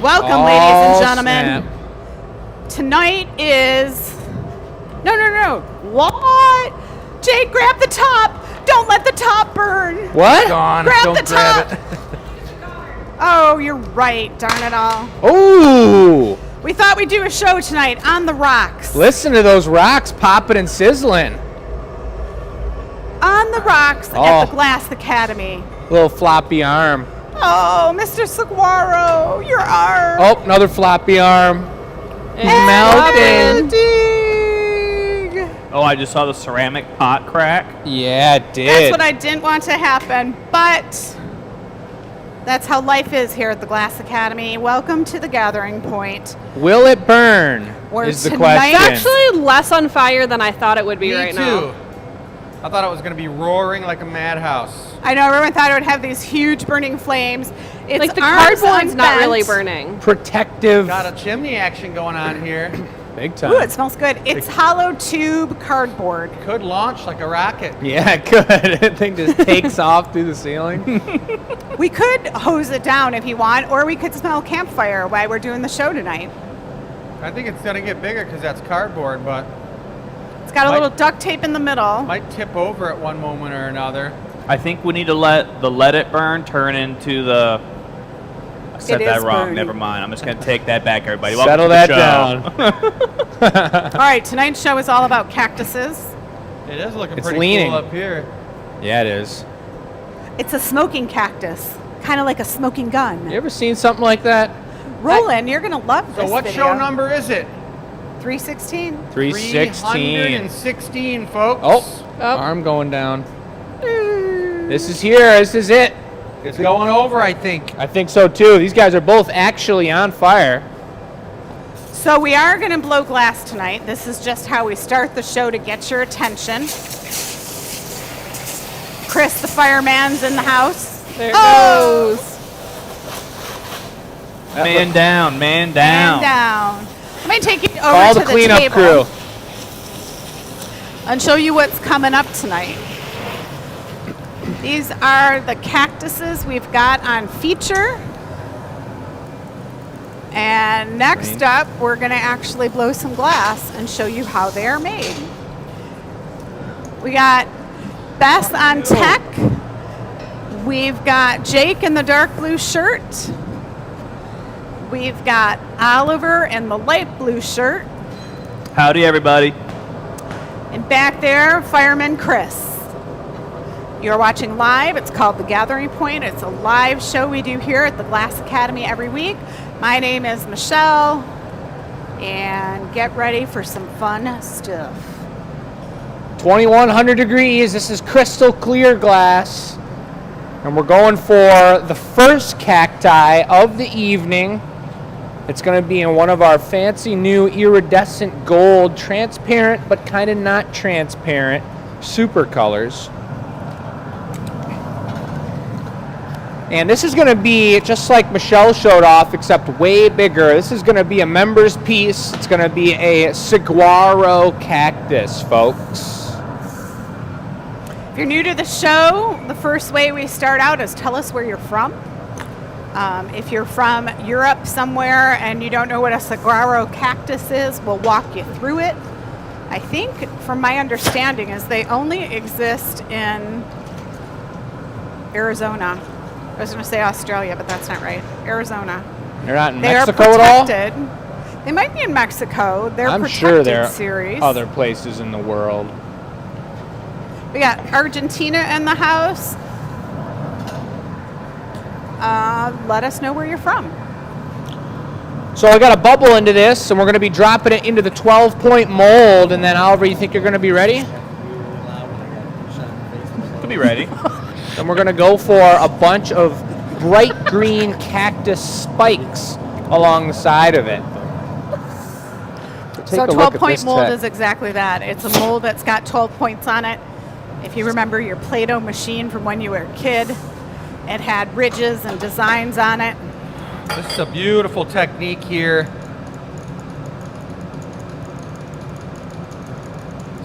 Welcome, ladies and gentlemen. Tonight is... No. What? Jake, grab the top. Don't let the top burn. What? Grab the top. Oh, you're right. Darn it all. Oh. We thought we'd do a show tonight on the rocks. Listen to those rocks popping and sizzling. On the rocks at the Glass Academy. Little floppy arm. Oh, Mr. Saguaro, your arm. Oh, another floppy arm. It's melting. Oh, I just saw the ceramic pot crack. Yeah, it did. That's what I didn't want to happen, but that's how life is here at the Glass Academy. Welcome to the gathering point. Will it burn? Is the question. It's actually less on fire than I thought it would be right now. I thought it was going to be roaring like a madhouse. I know, everyone thought it would have these huge burning flames. It's like the cardboard's not really burning. Protective. Got a chimney action going on here. Big time. Ooh, it smells good. It's hollow tube cardboard. Could launch like a rocket. Yeah, it could. That thing just takes off through the ceiling. We could hose it down if you want, or we could smell campfire while we're doing the show tonight. I think it's going to get bigger because that's cardboard, but... It's got a little duct tape in the middle. Might tip over at one moment or another. I think we need to let it burn turn into the... I said that wrong. burning. Never mind. I'm just going to take that back, everybody. Settle Welcome that to the show. down. All right, tonight's show is all about cactuses. It is looking It's pretty leaning. cool up here. Yeah, it is. It's a smoking cactus, kind of like a smoking gun. You ever seen something like that? Roland, you're going to love this So what video. show number is it? 316. 316. 316, folks. Oh, arm going down. This is here. This is it. It's going over, I think. I think so too. These guys are both actually on fire. So we are going to blow glass tonight. This is just how we start the show to get your attention. Chris, the fireman's in the house. There it goes. Man down, man down. Man down. Let me take you over Call to the cleanup table crew. and show you what's coming up tonight. These are the cactuses we've got on feature. And next up, we're going to actually blow some glass and show you how they are made. We got Beth on tech. We've got Jake in the dark blue shirt. We've got Oliver in the light blue shirt. Howdy, everybody. And back there, fireman Chris. You're watching live. It's called The Gathering Point. It's a live show we do here at the Glass Academy every week. My name is Michelle, and get ready for some fun stuff. 2100 degrees. This is crystal clear glass. And we're going for the first cacti of the evening. It's going to be in one of our fancy new iridescent gold, transparent but kind of not transparent super colors. And this is going to be just like Michelle showed off, except way bigger. This is going to be a member's piece. It's going to be a saguaro cactus, folks. If you're new to the show, the first way we start out is tell us where you're from. If you're from Europe somewhere and you don't know what a saguaro cactus is, we'll walk you through it. I think, from my understanding, is they only exist in Arizona. I was going to say Australia, but that's not right. Arizona. They're not in They are Mexico at all? protected. They might be in Mexico. They're I'm protected sure there series. are other places in the world. We got Argentina in the house. Let us know where you're from. So I got a bubble into this, and we're going to be dropping it into the 12-point mold, and then, Oliver, you think you're going to be ready? To be ready. Then we're going to go for a bunch of bright green cactus spikes along the side of it. So 12-point mold is exactly that. It's a mold that's got 12 points on it. If you remember your Play-Doh machine from when you were a kid, it had ridges and designs on it. This is a beautiful technique here.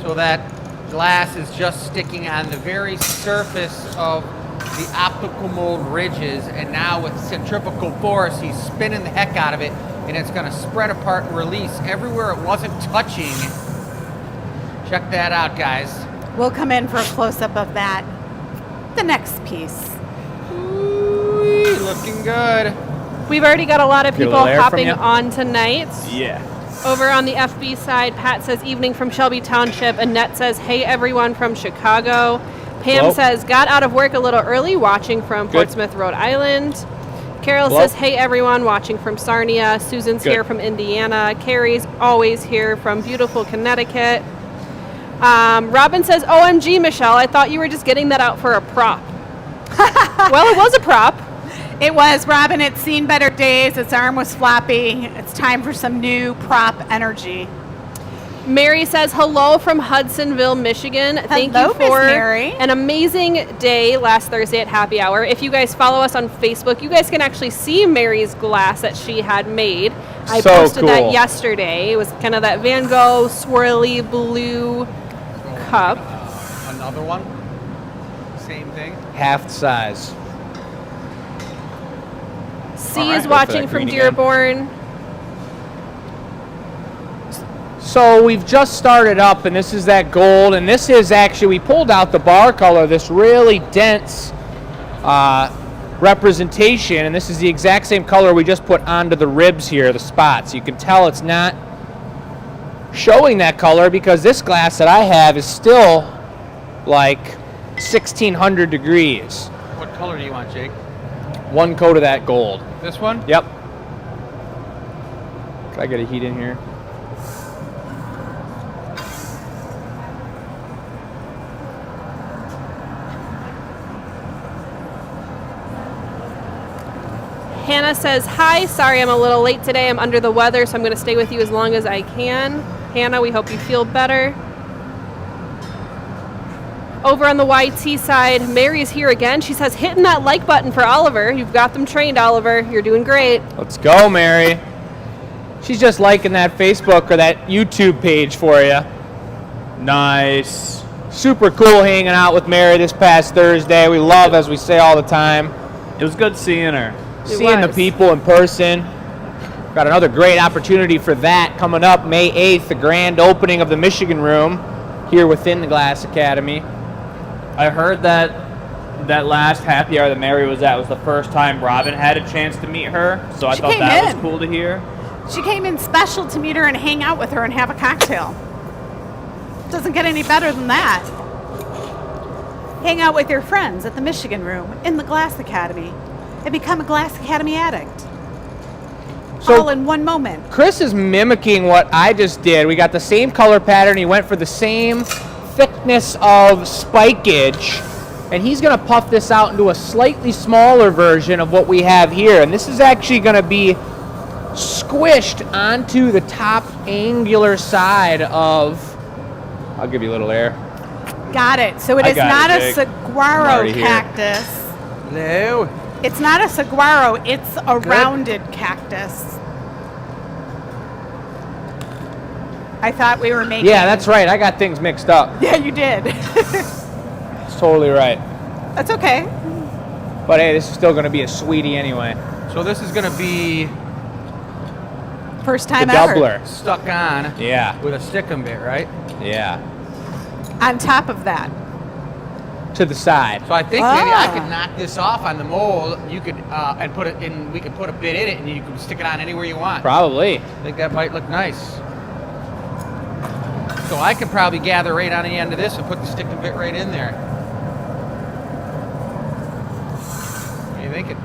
So that glass is just sticking on the very surface of the optical mold ridges, and now with centrifugal force, he's spinning the heck out of it, and it's going to spread apart and release everywhere it wasn't touching. Check that out, guys. We'll come in for a close-up of that. The next piece. Ooh, looking good. We've already got a lot of Get a people little air from hopping you? on tonight. Yeah. Over on the FB side, Pat says evening from Shelby Township. Annette says, hey everyone from Chicago. Pam Hello. says, got out of work a little early, watching from Good. Portsmouth, Rhode Island. Carol Hello. says, hey everyone, watching from Sarnia. Susan's Good. here from Indiana. Carrie's always here from beautiful Connecticut. Robin says, OMG, Michelle, I thought you were just getting that out for a prop. Well, it was a prop. It was, Robin, it's seen better days. Its arm was floppy. It's time for some new prop energy. Mary says, hello from Hudsonville, Michigan. Thank Hello, you for Miss Mary. an amazing day last Thursday at Happy Hour. If you guys follow us on Facebook, you guys can actually see Mary's glass that she had made. I So posted that cool. yesterday. It was kind of that Van Gogh swirly blue cup. Another one. Same thing. Half the size. C All right, is go for watching that from green again. Dearborn. So we've just started up, and this is that gold, and this is actually, we pulled out the bar color, this really dense representation, and this is the exact same color we just put onto the ribs here, the spots. You can tell it's not showing that color because this glass that I have is still like 1600 degrees. What color do you want, Jake? One coat of that gold. This one? Yep. Can I get a heat in here? Hannah says, hi, sorry I'm a little late today. I'm under the weather, so I'm going to stay with you as long as I can. Hannah, we hope you feel better. Over on the YT side, Mary's here again. She says, hitting that like button for Oliver. You've got them trained, Oliver. You're doing great. Let's go, Mary. She's just liking that Facebook or that YouTube page for you. Nice. Super cool hanging out with Mary this past Thursday. We love, as we say all the time, It was good seeing her. seeing the was. people in person. Got another great opportunity for that coming up May 8th, the grand opening of the Michigan Room here within the Glass Academy. I heard that last happy hour that Mary was at was the first time Robin had a chance to meet her, so I She thought came that in. was cool to hear. She came in special to meet her and hang out with her and have a cocktail. Doesn't get any better than that. Hang out with your friends at the Michigan Room in the Glass Academy and become a Glass Academy addict. So- All in one moment. Chris is mimicking what I just did. We got the same color pattern. He went for the same thickness of spikeage, and he's going to puff this out into a slightly smaller version of what we have here. And this is actually going to be squished onto the top angular side of, I'll give you a little air. Got it. So it I is got not it, a Jake. I'm saguaro already here. cactus. No. It's not a saguaro. It's a rounded cactus. I thought we were making... Yeah, that's right. I got things mixed up. Yeah, you did. It's totally right. That's okay. But hey, this is still going to be a sweetie anyway. So this is going to be First The time ever. doubler. stuck on Yeah, with a stickum bit, right? yeah. On top of that. To the side. So I think maybe I Ah. could knock this off on the mold. You could and put it in. We could put a bit in it, and you can stick it on anywhere you want. Probably. I think that might look nice. So I could probably gather right on the end of this and put the stickum bit right in there. What are you thinking?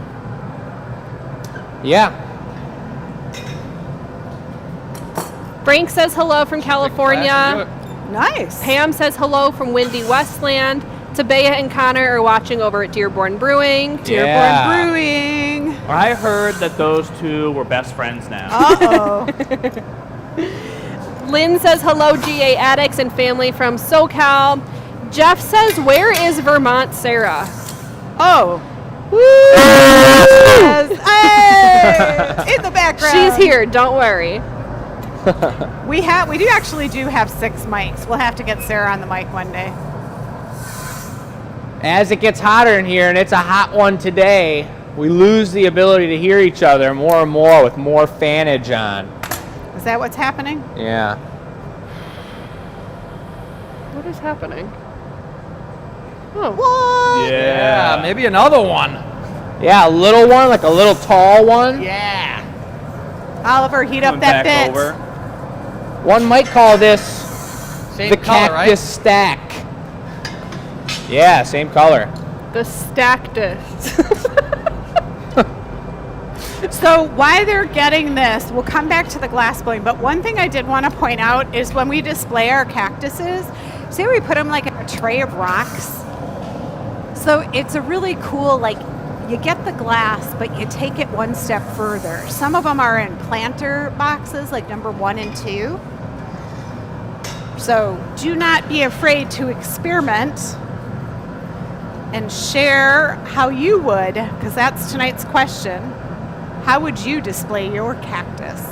Yeah. Frank says hello from Do California. it. Nice. Pam says hello from windy Westland. Tabea and Connor are watching over at Dearborn Brewing. Dearborn Yeah. Brewing. I heard that those two were best friends now. Uh-oh. Lynn says hello, GA addicts and family from SoCal. Jeff says, where is Vermont Sarah? Oh. Yes. Hey! In the background. She's here, don't worry. We do actually have 6 mics. We'll have to get Sarah on the mic one day. As it gets hotter in here, and it's a hot one today, we lose the ability to hear each other more and more with more fanage on. Is that what's happening? Yeah. What is happening? Oh. What? Yeah, maybe another one. Yeah, a little one, like a little tall one. Yeah. Oliver, heat up Coming that back bit. over. One might call this Same the color, Cactus right? stack. Yeah, same color. The Cactus. So while they're getting this, we'll come back to the glass blowing, but one thing I did want to point out is when we display our cactuses, say we put them like in a tray of rocks. So it's a really cool, like, you get the glass, but you take it one step further. Some of them are in planter boxes, like number 1 and 2. So do not be afraid to experiment and share how you would, because that's tonight's question. How would you display your cactus?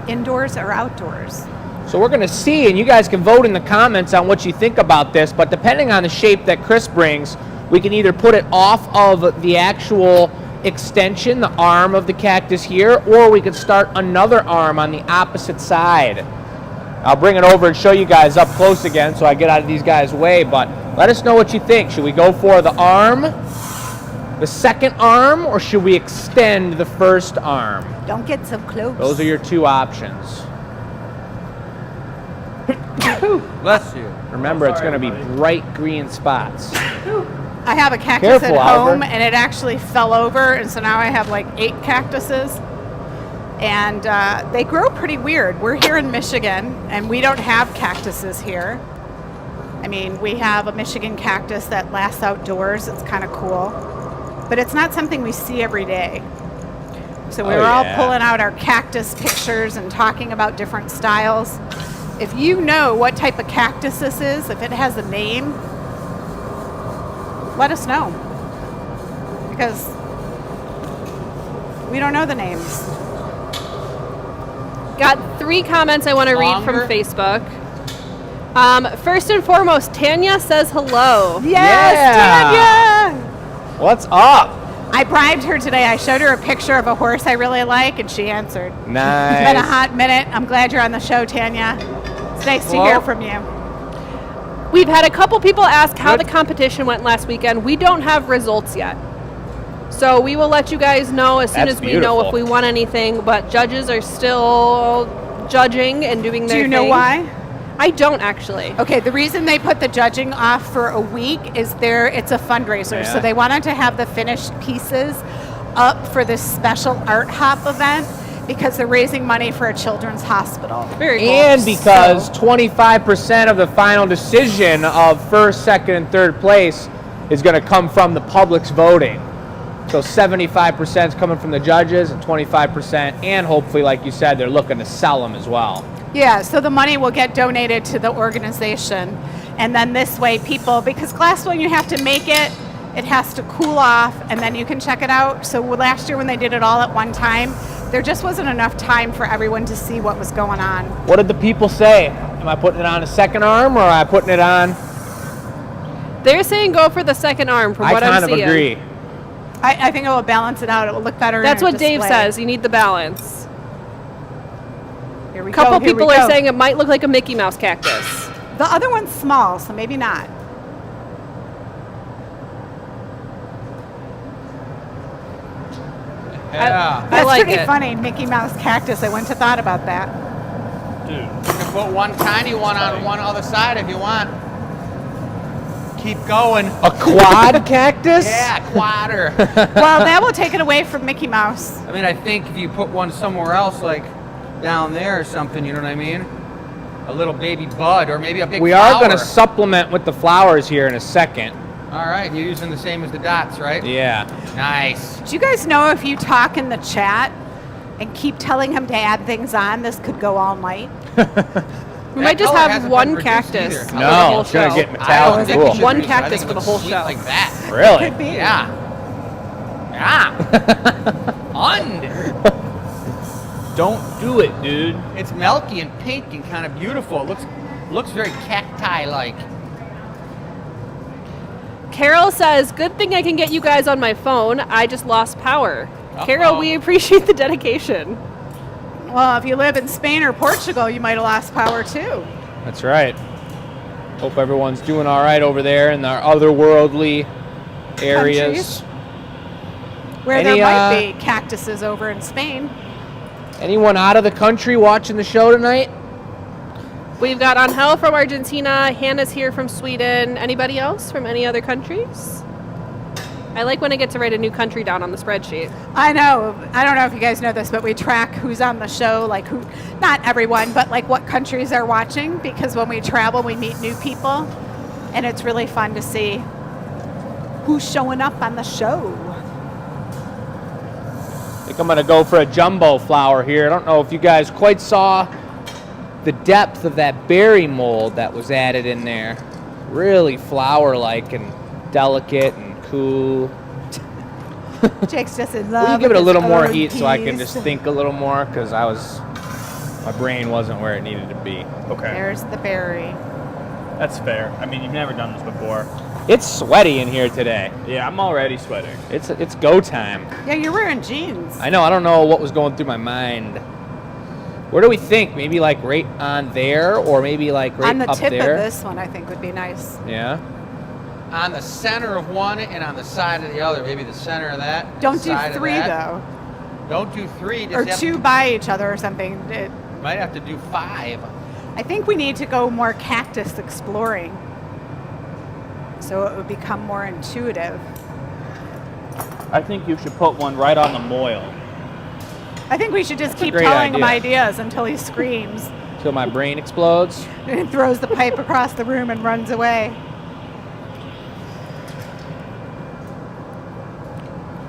Indoors or outdoors? So we're going to see, and you guys can vote in the comments on what you think about this, but depending on the shape that Chris brings, we can either put it off of the actual extension, the arm of the cactus here, or we could start another arm on the opposite side. I'll bring it over and show you guys up close again so I get out of these guys' way, but let us know what you think. Should we go for the arm, the second arm, or should we extend the first arm? Don't get so close. Those are your two options. Bless you. Remember, it's going to be bright green spots. I have a cactus Careful, at home, Oliver. and it actually fell over, and so now I have like 8 cactuses. And they grow pretty weird. We're here in Michigan, and we don't have cactuses here. I mean, we have a Michigan cactus that lasts outdoors. It's kind of cool. But it's not something we see every day. So we Oh, were all yeah. pulling out our cactus pictures and talking about different styles. If you know what type of cactus this is, if it has a name, let us know. Because we don't know the names. Got 3 comments I want to read from Longer? Facebook. First and foremost, Tanya says hello. Yes, Yeah. Tanya! What's up? I bribed her today. I showed her a picture of a horse I really like, and she answered. It's been a Nice. hot minute. I'm glad you're on the show, Tanya. It's nice to Hello? hear from you. We've had a couple people ask how Good. the competition went last weekend. We don't have results yet. So we will let you guys know as soon That's as we know if beautiful. we won anything, but judges are still judging and doing their Do you know thing. why? I don't actually. Okay, the reason they put the judging off for a week is it's a fundraiser. Yeah. So they wanted to have the finished pieces up for this special art hop event because they're raising money for a children's hospital. Very cool. And because 25% of the final decision of first, second, and third place is going to come from the public's voting. So 75% is coming from the judges and 25%, and hopefully, like you said, they're looking to sell them as well. Yeah, so the money will get donated to the organization. And then this way people, because glass blowing, you have to make it, it has to cool off, and then you can check it out. So last year when they did it all at one time, there just wasn't enough time for everyone to see what was going on. What did the people say? Am I putting it on a second arm, or am I putting it on? They're saying go for the second arm from I what I'm kind of seeing. agree. I think it will balance it out. It will look better. That's in a what Dave display. says. You need the balance. Here we A couple go, here we people are go. saying it might look like a Mickey Mouse cactus. The other one's small, so maybe not. Yeah. I That's like pretty it. funny. Mickey Mouse cactus. I wouldn't have thought about that. Dude. You can put one tiny one on one other side if you want. Keep going. A quad cactus? Yeah, quader. Well, that will take it away from Mickey Mouse. I mean, I think if you put one somewhere else, like down there or something, you know what I mean? A little baby bud or maybe a big We flower. are going to supplement with the flowers here in a second. All right, you're using the same as the dots, right? Yeah. Nice. Do you guys know if you talk in the chat and keep telling him to add things on, this could go all night? We might just color have hasn't one been reduced cactus either. for the No, whole it's going show. to get I don't metallic think we cool. should One reduce it. I cactus think for the it whole looks sweet show. like that. Really? Could be. Yeah. Yeah. Don't do it, dude. It's milky and pink and kind of beautiful. It looks very cacti-like. Carol says, good thing I can get you guys on my phone. I just lost power. Uh-oh. Carol, we appreciate the dedication. Well, if you live in Spain or Portugal, you might have lost power too. That's right. Hope everyone's doing all right over there in our otherworldly areas. Countries. Where there might be cactuses over in Spain. Anyone out of the country watching the show tonight? We've got Angel from Argentina. Hannah's here from Sweden. Anybody else from any other countries? I like when I get to write a new country down on the spreadsheet. I know. I don't know if you guys know this, but we track who's on the show, like who, not everyone, but like what countries are watching, because when we travel, we meet new people, and it's really fun to see who's showing up on the show. I think I'm going to go for a jumbo flower here. I don't know if you guys quite saw the depth of that berry mold that was added in there. Really flower-like and delicate and cool. Jake's just in love. Will you give it a with little his more own heat so I can piece. just think a little more? Because my brain wasn't where it needed to be. Okay. There's the berry. That's fair. I mean, you've never done this before. It's sweaty in here today. Yeah, I'm already sweating. It's go time. Yeah, you're wearing jeans. I know. I don't know what was going through my mind. Where do we think? Maybe like right on there, or maybe like right on the up tip there. of this one, I think would be nice. Yeah. On the center of one and on the side of the other. Maybe the center of that. Don't do side of 3 that. though, Don't do 3. Just or have 2 by each other or something. Might have to do 5. I think we need to go more cactus exploring, so it would become more intuitive. I think you should put one right on the moil. I think we should just keep great telling him idea. ideas until he screams Till my brain explodes. and throws the pipe across the room and runs away.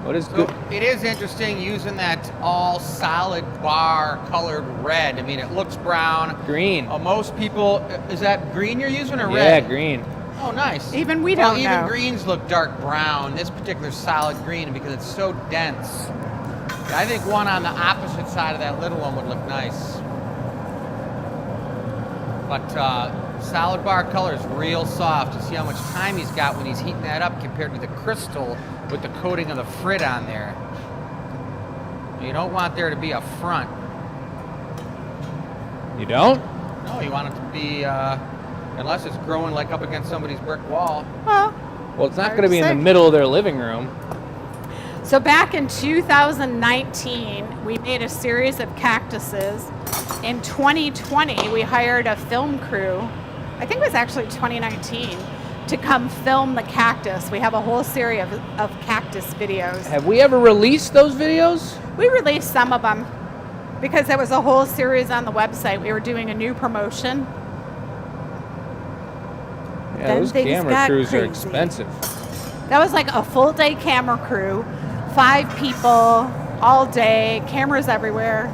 What is So good? it is interesting using that all solid bar colored red. I mean, it looks brown. Green. Most people, is that green you're using or Yeah, red? green. Oh, nice. Even we Well, don't even know. greens look dark brown. This particular solid green, because it's so dense. I think one on the opposite side of that little one would look nice. But solid bar color is real soft. You see how much time he's got when he's heating that up compared to the crystal with the coating of the frit on there. You don't want there to be a front. You don't? No, you want it to be, unless it's growing like up against somebody's brick wall. Well, Well, it's not Hard going to to be in the say. middle of their living room. so back in 2019, we made a series of cactuses. In 2020, we hired a film crew. I think it was actually 2019 to come film the cactus. We have a whole series of cactus videos. Have we ever released those videos? We released some of them because there was a whole series on the website. We were doing a new promotion. Yeah, Then those things camera got crews are crazy. expensive. That was like a full day camera crew, 5 people, all day, cameras everywhere.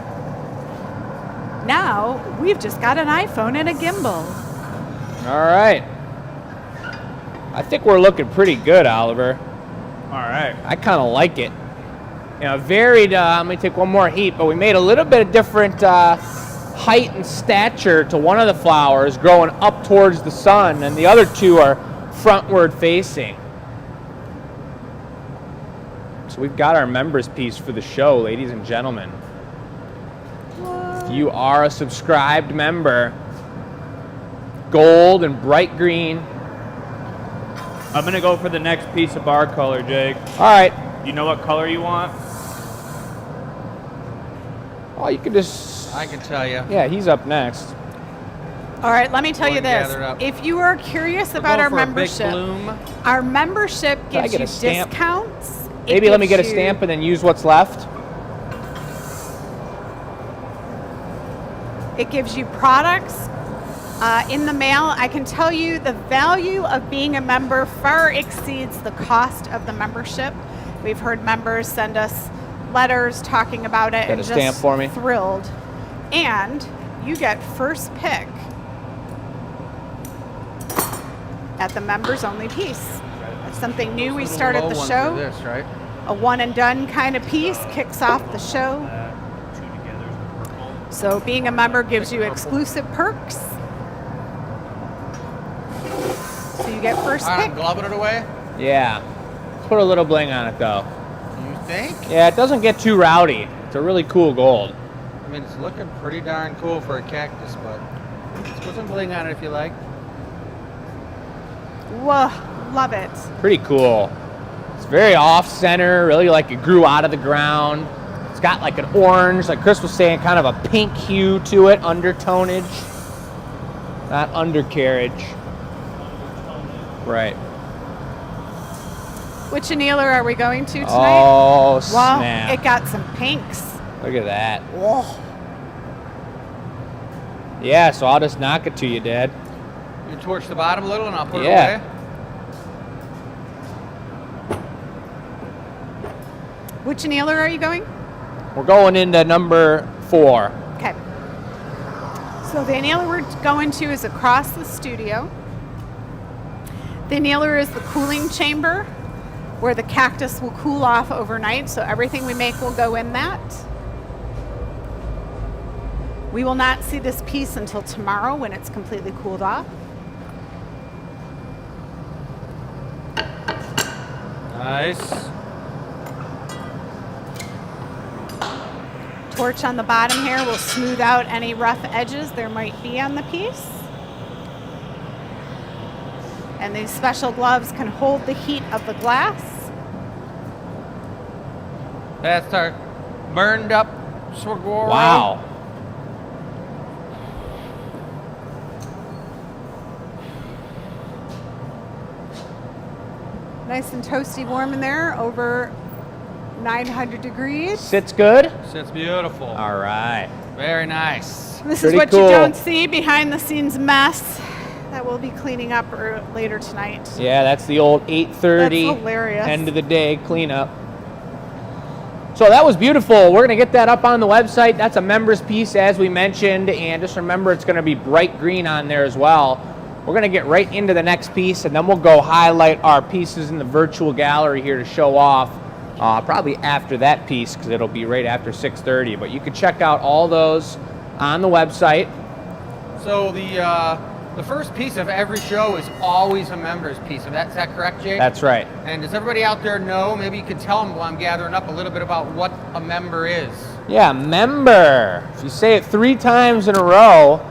Now we've just got an iPhone and a gimbal. All right. I think we're looking pretty good, Oliver. All right. I kind of like it. You know, varied. Let me take one more heat, but we made a little bit of different height and stature to one of the flowers, growing up towards the sun, and the other 2 are frontward facing. So we've got our members piece for the show, ladies and gentlemen. If you are a subscribed member, gold and bright green. I'm going to go for the next piece of bar color, Jake. All right. You know what color you want? Oh, you can just. I can tell you. Yeah, he's up next. All right, let me tell you Going this. gathered up. If you are curious We're about going our for a big membership, bloom. our membership Can I gives get you a stamp? discounts. It Maybe let me gives get a you- stamp and then use what's left. It gives you products in the mail. I can tell you the value of being a member far exceeds the cost of the membership. We've heard members send us letters talking about it Got and a just stamp for me? thrilled. And you get first pick at the members only piece. That's something new we Little started low the one show. for this, right? A one and done kind of piece kicks off the show. So being a member gives you exclusive perks. So you get first All right, pick. I'm gloving it away. Yeah. Let's put a little bling on it, though. You think? Yeah, it doesn't get too rowdy. It's a really cool gold. I mean, it's looking pretty darn cool for a cactus, but let's put some bling on it if you like. Whoa, love it. Pretty cool. It's very off-center, really like it grew out of the ground. It's got like an orange, like Chris was saying, kind of a pink hue to it, undertonage. Not undercarriage. Right. Which annealer are we going to tonight? Oh, Well, snap. it got some pinks. Look at that. Whoa. Yeah, so I'll just knock it to you, Dad. You torch the bottom a little and I'll put Yeah. it away. Which annealer are you going? We're going into number 4. Okay. So the annealer we're going to is across the studio. The annealer is the cooling chamber where the cactus will cool off overnight, so everything we make will go in that. We will not see this piece until tomorrow when it's completely cooled off. Nice. Torch on the bottom here will smooth out any rough edges there might be on the piece. And these special gloves can hold the heat of the glass. That's our burned up saguaro. Wow. Nice and toasty warm in there, over 900 degrees. Sits good? Sits beautiful. All right. Very nice. This Pretty is what cool. you don't see, behind the scenes mess that we'll be cleaning up later tonight. Yeah, that's the old 8:30 That's hilarious. end of the day cleanup. So that was beautiful. We're going to get that up on the website. That's a members piece, as we mentioned, and just remember it's going to be bright green on there as well. We're going to get right into the next piece, and then we'll go highlight our pieces in the virtual gallery here to show off, probably after that piece, because it'll be right after 6:30. But you can check out all those on the website. So the first piece of every show is always a members piece. Is that correct, Jake? That's right. And does everybody out there know? Maybe you could tell them while I'm gathering up a little bit about what a member is. Yeah, member. If you say it 3 times in a row,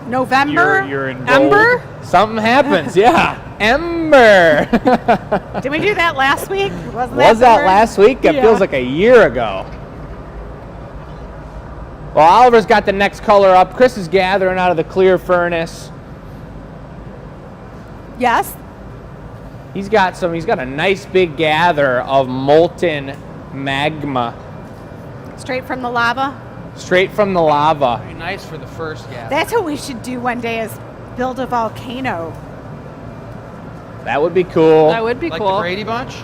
November, you're in gold. Ember. Something happens, yeah. Ember. Did we do that last week? Wasn't Was that Ember? last week? It Yeah. feels like a year ago. Well, Oliver's got the next color up. Chris is gathering out of the clear furnace. Yes. He's got a nice big gather of molten magma Straight from the lava. straight from the lava. Very nice for the first gas. That's what we should do one day, is build a volcano. That would be cool. That would be Like cool. the Brady Bunch?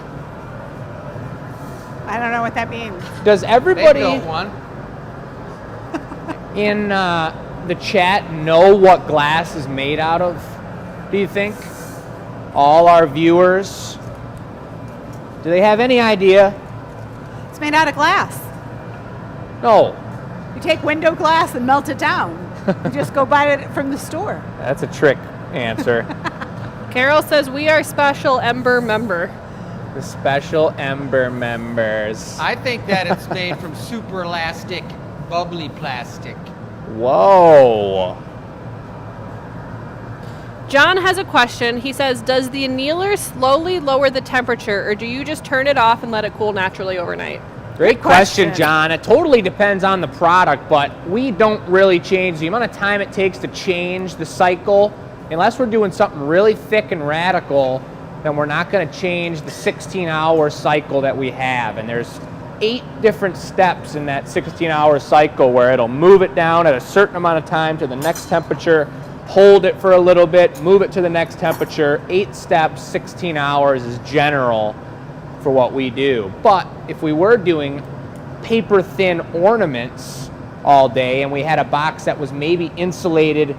I don't know what that means. Does They everybody built one. in the chat know what glass is made out of, do you think? All our viewers? Do they have any idea? It's made out of glass. No. You take window glass and melt it down. You just go buy it from the store. That's a trick answer. Carol says we are special Ember member. The special Ember members. I think that it's made from super elastic, bubbly plastic. Whoa. John has a question. He says, does the annealer slowly lower the temperature, or do you just turn it off and let it cool naturally overnight? Great question, question. John. It totally depends on the product, but we don't really change the amount of time it takes to change the cycle. Unless we're doing something really thick and radical, then we're not going to change the 16-hour cycle that we have. And there's 8 different steps in that 16-hour cycle where it'll move it down at a certain amount of time to the next temperature, hold it for a little bit, move it to the next temperature. 8 steps, 16 hours is general for what we do. But if we were doing paper thin ornaments all day and we had a box that was maybe insulated,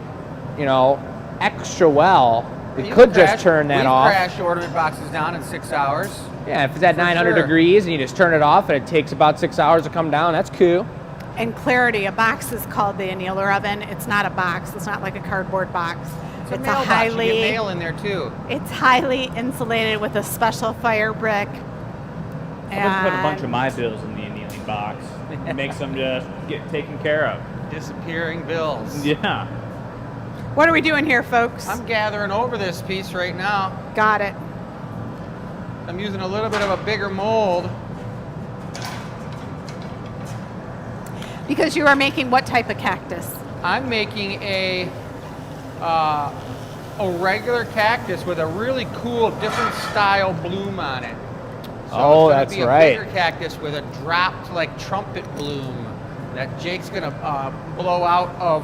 extra well, we could just turn that off. We've crashed ornament boxes down in 6 hours. Yeah, if it's at For 900 sure. degrees and you just turn it off and it takes about 6 hours to come down, that's cool. And clarity, a box is called the annealer oven. It's not a box. It's not like a cardboard box. It's It's a It's a mailbox. highly- You get mail in there too. It's highly insulated with a special fire brick. I'm gonna put a bunch of my bills in the annealing box. It makes them just get taken care of. Disappearing bills. Yeah. What are we doing here, folks? I'm gathering over this piece right now. Got it. I'm using a little bit of a bigger mold. Because you are making what type of cactus? I'm making a regular cactus with a really cool, different style bloom on it. So Oh, it's gonna that's be a right. bigger cactus with a dropped like trumpet bloom that Jake's gonna blow out of.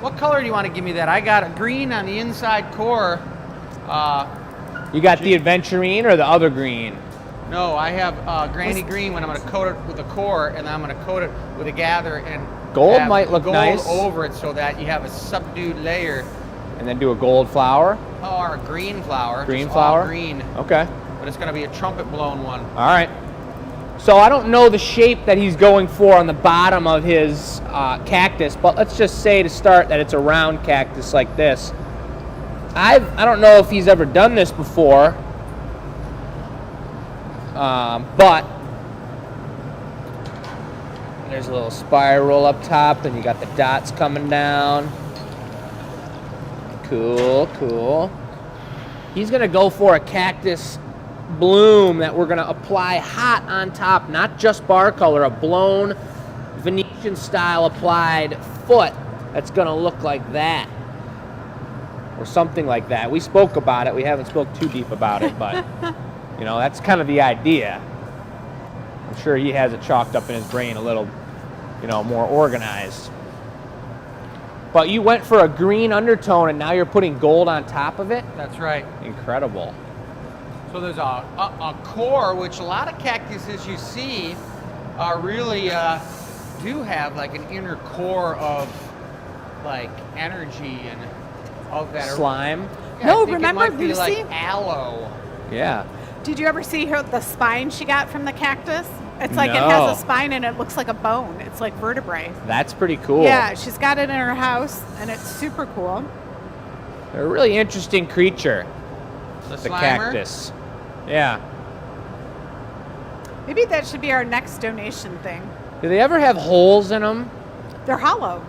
What color do you want to give me that? I got a green on the inside core. You got the Adventurine or the other green? No, I have Granny Green when I'm going to coat it with the core, and then I'm going to coat it with a gather and Gold have might look gold nice. over it so that you have a subdued layer. And then do a gold flower? Or a green flower. Green just flower? All green, Okay. but it's going to be a trumpet blown one. All right. So I don't know the shape that he's going for on the bottom of his cactus, but let's just say to start that it's a round cactus like this. I don't know if he's ever done this before, but there's a little spiral up top, and you got the dots coming down. Cool, cool. He's gonna go for a cactus bloom that we're gonna apply hot on top, not just bar color, a blown Venetian style applied foot that's gonna look like that. Or something like that. We spoke about it. We haven't spoke too deep about it, but you know, that's kind of the idea. I'm sure he has it chalked up in his brain a little, you know, more organized. But you went for a green undertone and now you're putting gold on top of it? That's right. Incredible. So there's a core, which a lot of cactuses you see are really do have like an inner core of like energy and of that. Slime? Yeah, No, I think remember it might be Lucy? like aloe. Yeah. Did you ever see the spine she got from the cactus? It's like it No. has a spine and it looks like a bone. It's like vertebrae. That's pretty cool. Yeah, she's got it in her house and it's super cool. They're a really interesting creature, The the Slimer. cactus. Yeah. Maybe that should be our next donation thing. Do they ever have holes in them? They're hollow.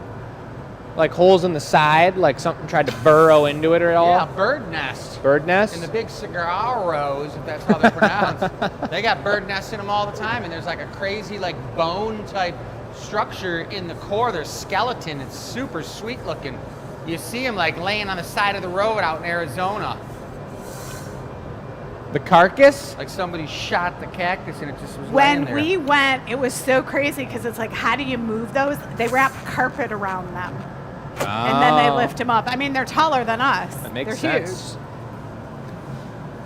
Like holes in the side, like something tried to burrow into it at all? Yeah, bird nest. Bird nest? And the big cigarros, if that's how they're pronounced, they got bird nests in them all the time, and there's like a crazy like bone type structure in the core. There's skeleton. It's super sweet looking. You see them like laying on the side of the road out in Arizona. The carcass? Like somebody shot the cactus and it just was laying When there. we went, it was so crazy because it's like, how do you move those? They wrap carpet around them and then they Oh, lift them up. I mean, they're taller than us. That makes they're sense. huge.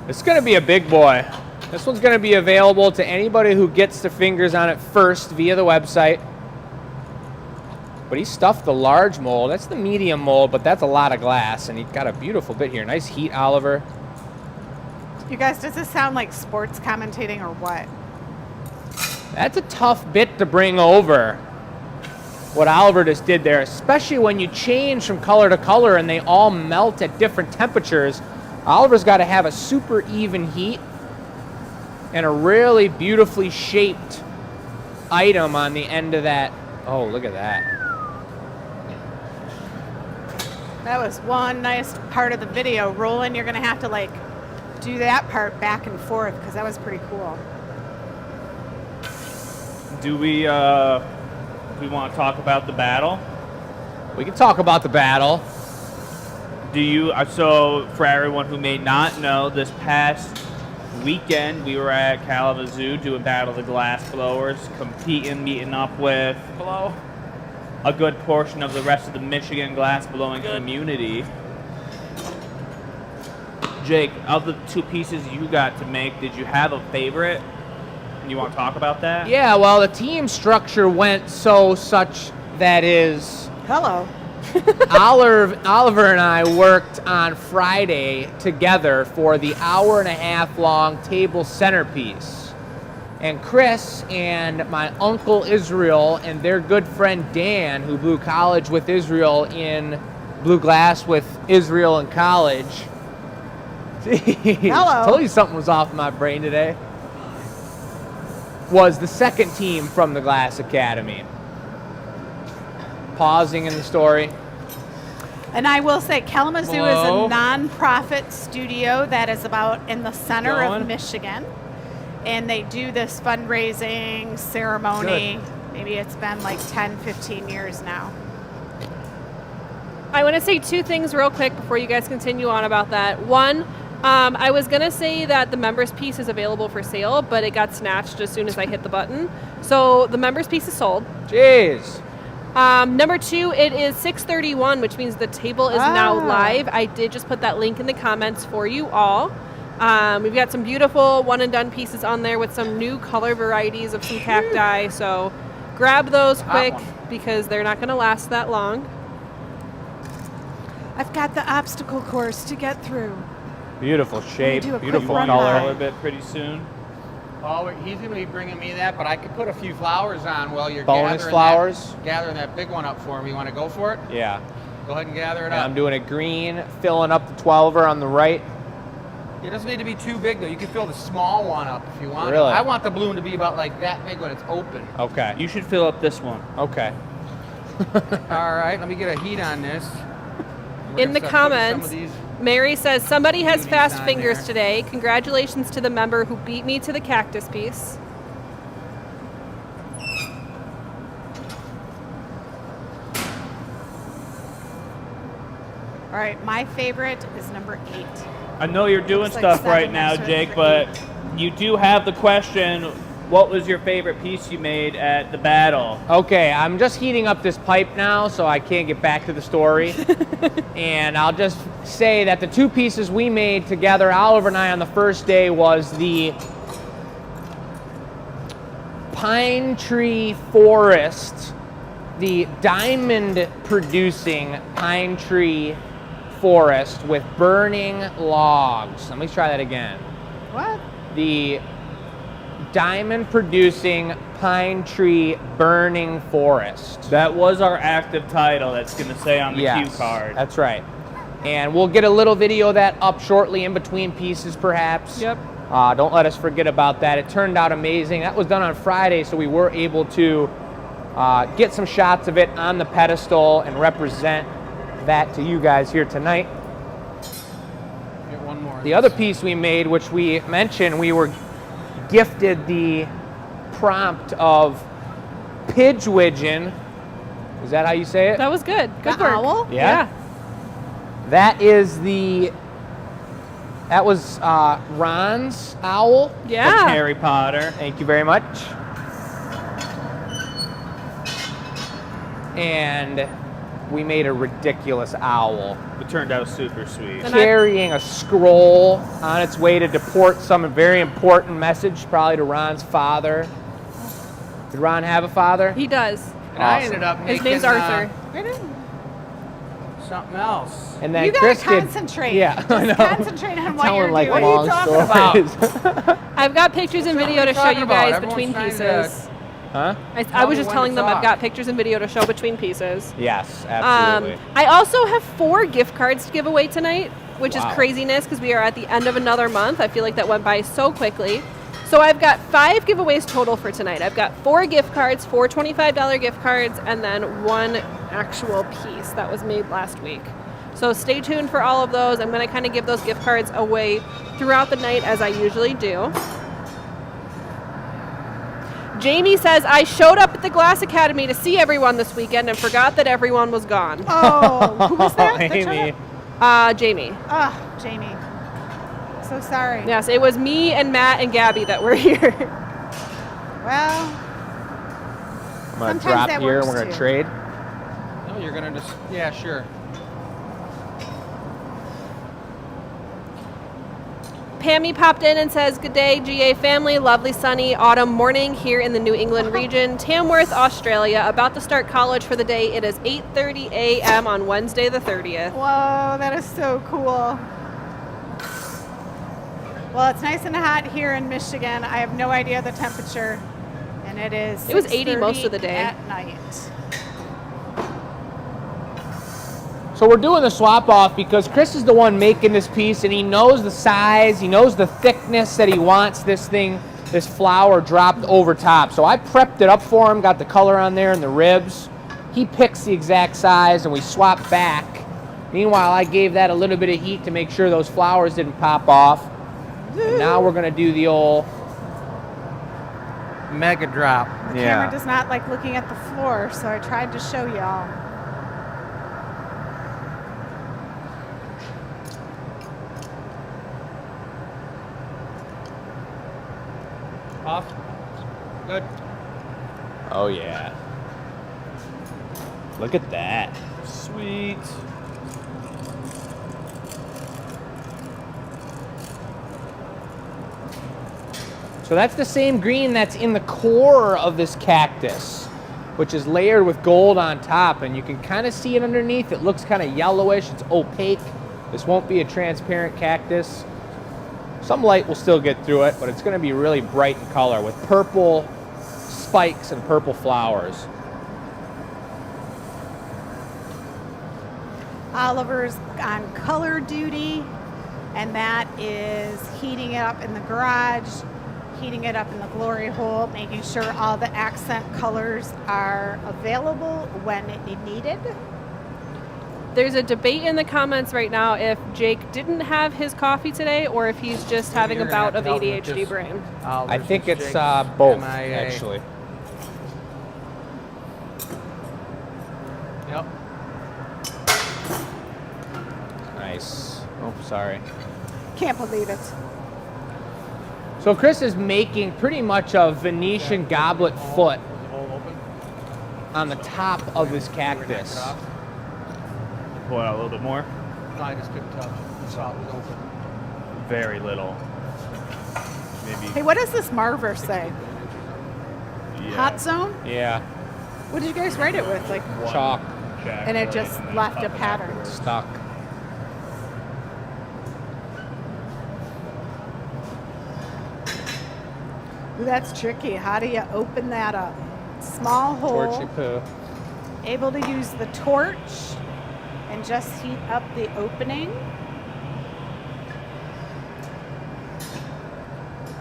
It's going to be a big boy. This one's going to be available to anybody who gets their fingers on it first via the website. But he stuffed the large mold. That's the medium mold, but that's a lot of glass. And he got a beautiful bit here. Nice heat, Oliver. You guys, does this sound like sports commentating or what? That's a tough bit to bring over, what Oliver just did there, especially when you change from color to color and they all melt at different temperatures. Oliver's got to have a super even heat and a really beautifully shaped item on the end of that. Oh, look at that. That was one nice part of the video. Roland, you're going to have to like do that part back and forth because that was pretty cool. Do we want to talk about the battle? We can talk about the battle. Do you? So for everyone who may not know, this past weekend we were at Kalamazoo doing Battle of the Glass Blowers, competing, meeting up with a good portion of the rest of the Michigan glass blowing community. Jake, of the two pieces you got to make, did you have a favorite? You want to talk about that? Yeah, well, the team structure went such that is Hello. Oliver and I worked on Friday together for the hour-and-a-half long table centerpiece. And Chris and my uncle Israel and their good friend Dan, who blew college with Israel in blew glass with Israel in college. Jeez, Hello. told you something was off in my brain today. Was the second team from the Glass Academy. Pausing in the story. And I will say Kalamazoo Hello? is a non-profit studio that is about in the center Going? of Michigan. And they do this fundraising ceremony. Maybe it's been like 10, 15 years now. I want to say two things real quick before you guys continue on about that. One, I was going to say that the members piece is available for sale, but it got snatched as soon as I hit the button. So the members piece is sold. Jeez. Number two, it is 6:31, which means the table is now Ah. live. I did just put that link in the comments for you all. We've got some beautiful one and done pieces on there with some new color varieties of some cacti. So grab those quick one. because they're not going to last that long. I've got the obstacle course to get through. Beautiful shape, do a quick beautiful run color. by. Color bit pretty soon. Oh, he's gonna be bringing me that, but I could put a few flowers on while you're Bonus gathering flowers? gathering that big one up for me. You want to go for it? Yeah. Go ahead and gather it And up. I'm doing a green, filling up the 12er on the right. It doesn't need to be too big though. You can fill the small one up if you want. Really? I want the balloon to be about like that big when it's open. Okay. You should fill up this one. Okay. All right, let me get a heat on this. We're In the gonna start putting some comments, of these- Mary says, somebody has Beauties fast on fingers there. today. Congratulations to the member who beat me to the cactus piece. All right, my favorite is number 8. I know you're doing Looks like stuff 7 right now, next to it Jake, for but you do have the question, what was your favorite piece you made at the battle? Okay, I'm just heating up this pipe now, so I can't get back to the story. And I'll just say that the two pieces we made together, Oliver and I, on the first day was the pine tree forest, the diamond producing pine tree forest with burning logs. Let me try that again. What? The diamond producing pine tree burning forest. That was our active title that's going to say on the cue card. That's right. And we'll get a little video of that up shortly in between pieces, perhaps. Yep. Don't let us forget about that. It turned out amazing. That was done on Friday, so we were able to get some shots of it on the pedestal and represent that to you guys here tonight. Get one more. The other piece we made, which we mentioned, we were gifted the prompt of Pidgewigeon. Is that how you say it? That was good. Good The work. owl? Yeah. That was Ron's owl. Yeah. From Harry Potter. Thank you very much. And we made a ridiculous owl It turned out super sweet. And carrying a scroll on its way to deport some very important message, probably to Ron's father. Did Ron have a father? He does. And I Awesome. ended up making His name's Arthur. something else. And then You gotta Chris did- concentrate. Yeah, Just I know. concentrate on what Telling you're like doing. long What are you talking stories. I've got pictures and What video are to you show talking you about? guys Everyone's between trying pieces. Huh? I Tell was me just when telling to them I've talk. got pictures and video to show between pieces. Yes, absolutely. I also have 4 gift cards to give away tonight, which Wow. is craziness because we are at the end of another month. I feel like that went by so quickly. So I've got 5 giveaways total for tonight. I've got 4 gift cards, 4 $25 gift cards, and then 1 actual piece that was made last week. So stay tuned for all of those. I'm going to kind of give those gift cards away throughout the night as I usually do. Jamie says, I showed up at the Glass Academy to see everyone this weekend and forgot that everyone was gone. Oh, who was that? that showed Amy. up? Jamie. Oh, Jamie. So sorry. Yes, it was me and Matt and Gabby that were here. Well, I'm gonna sometimes drop that here and works we're gonna too. trade. No, you're gonna just yeah, sure. Pammy popped in and says, good day, GA family. Lovely sunny autumn morning here in the New England region, Tamworth, Australia. About to start college for the day. It is 8:30 a.m. on Wednesday the 30th. whoa, that is so cool. Well, it's nice and hot here in Michigan. I have no idea the temperature, and it is. It was 80 most 6:30 of the day. at night. So we're doing the swap off because Chris is the one making this piece, and he knows the size, he knows the thickness that he wants this flower dropped over top. So I prepped it up for him, got the color on there and the ribs. He picks the exact size and we swap back. Meanwhile, I gave that a little bit of heat to make sure those flowers didn't pop off. And now we're gonna do the old Mega drop. The camera does not like looking at the floor, so I tried to show y'all. Off. Good. Oh yeah. Look at that. Sweet. So that's the same green that's in the core of this cactus, which is layered with gold on top, and you can kind of see it underneath. It looks kind of yellowish, it's opaque. This won't be a transparent cactus. Some light will still get through it, but it's gonna be really bright in color with purple spikes and purple flowers. Oliver's on color duty, and that is heating it up in the garage, heating it up in the glory hole, making sure all the accent colors are available when needed. There's a debate in the comments right now if Jake didn't have his coffee today or if he's just having a You're gonna bout have of to help me ADHD just- brain. I think Jake's it's both, MIA. actually. Yep. Nice. Oh, sorry. Can't believe it. So Chris is making pretty much a Venetian goblet foot Is the hole open? on the top of this cactus. Pull it out a little bit more. No, I just couldn't touch. I saw it was open. Very little. Hey, Maybe. what does this Marver say? Yeah. Hot zone? Yeah, What did you guys write it with? Like, One chalk check, and it right, just and then left up a and pattern. afterwards. stuck. Ooh, that's tricky. How do you open that up? Small hole. Torchy poo. Able to use the torch and just heat up the opening.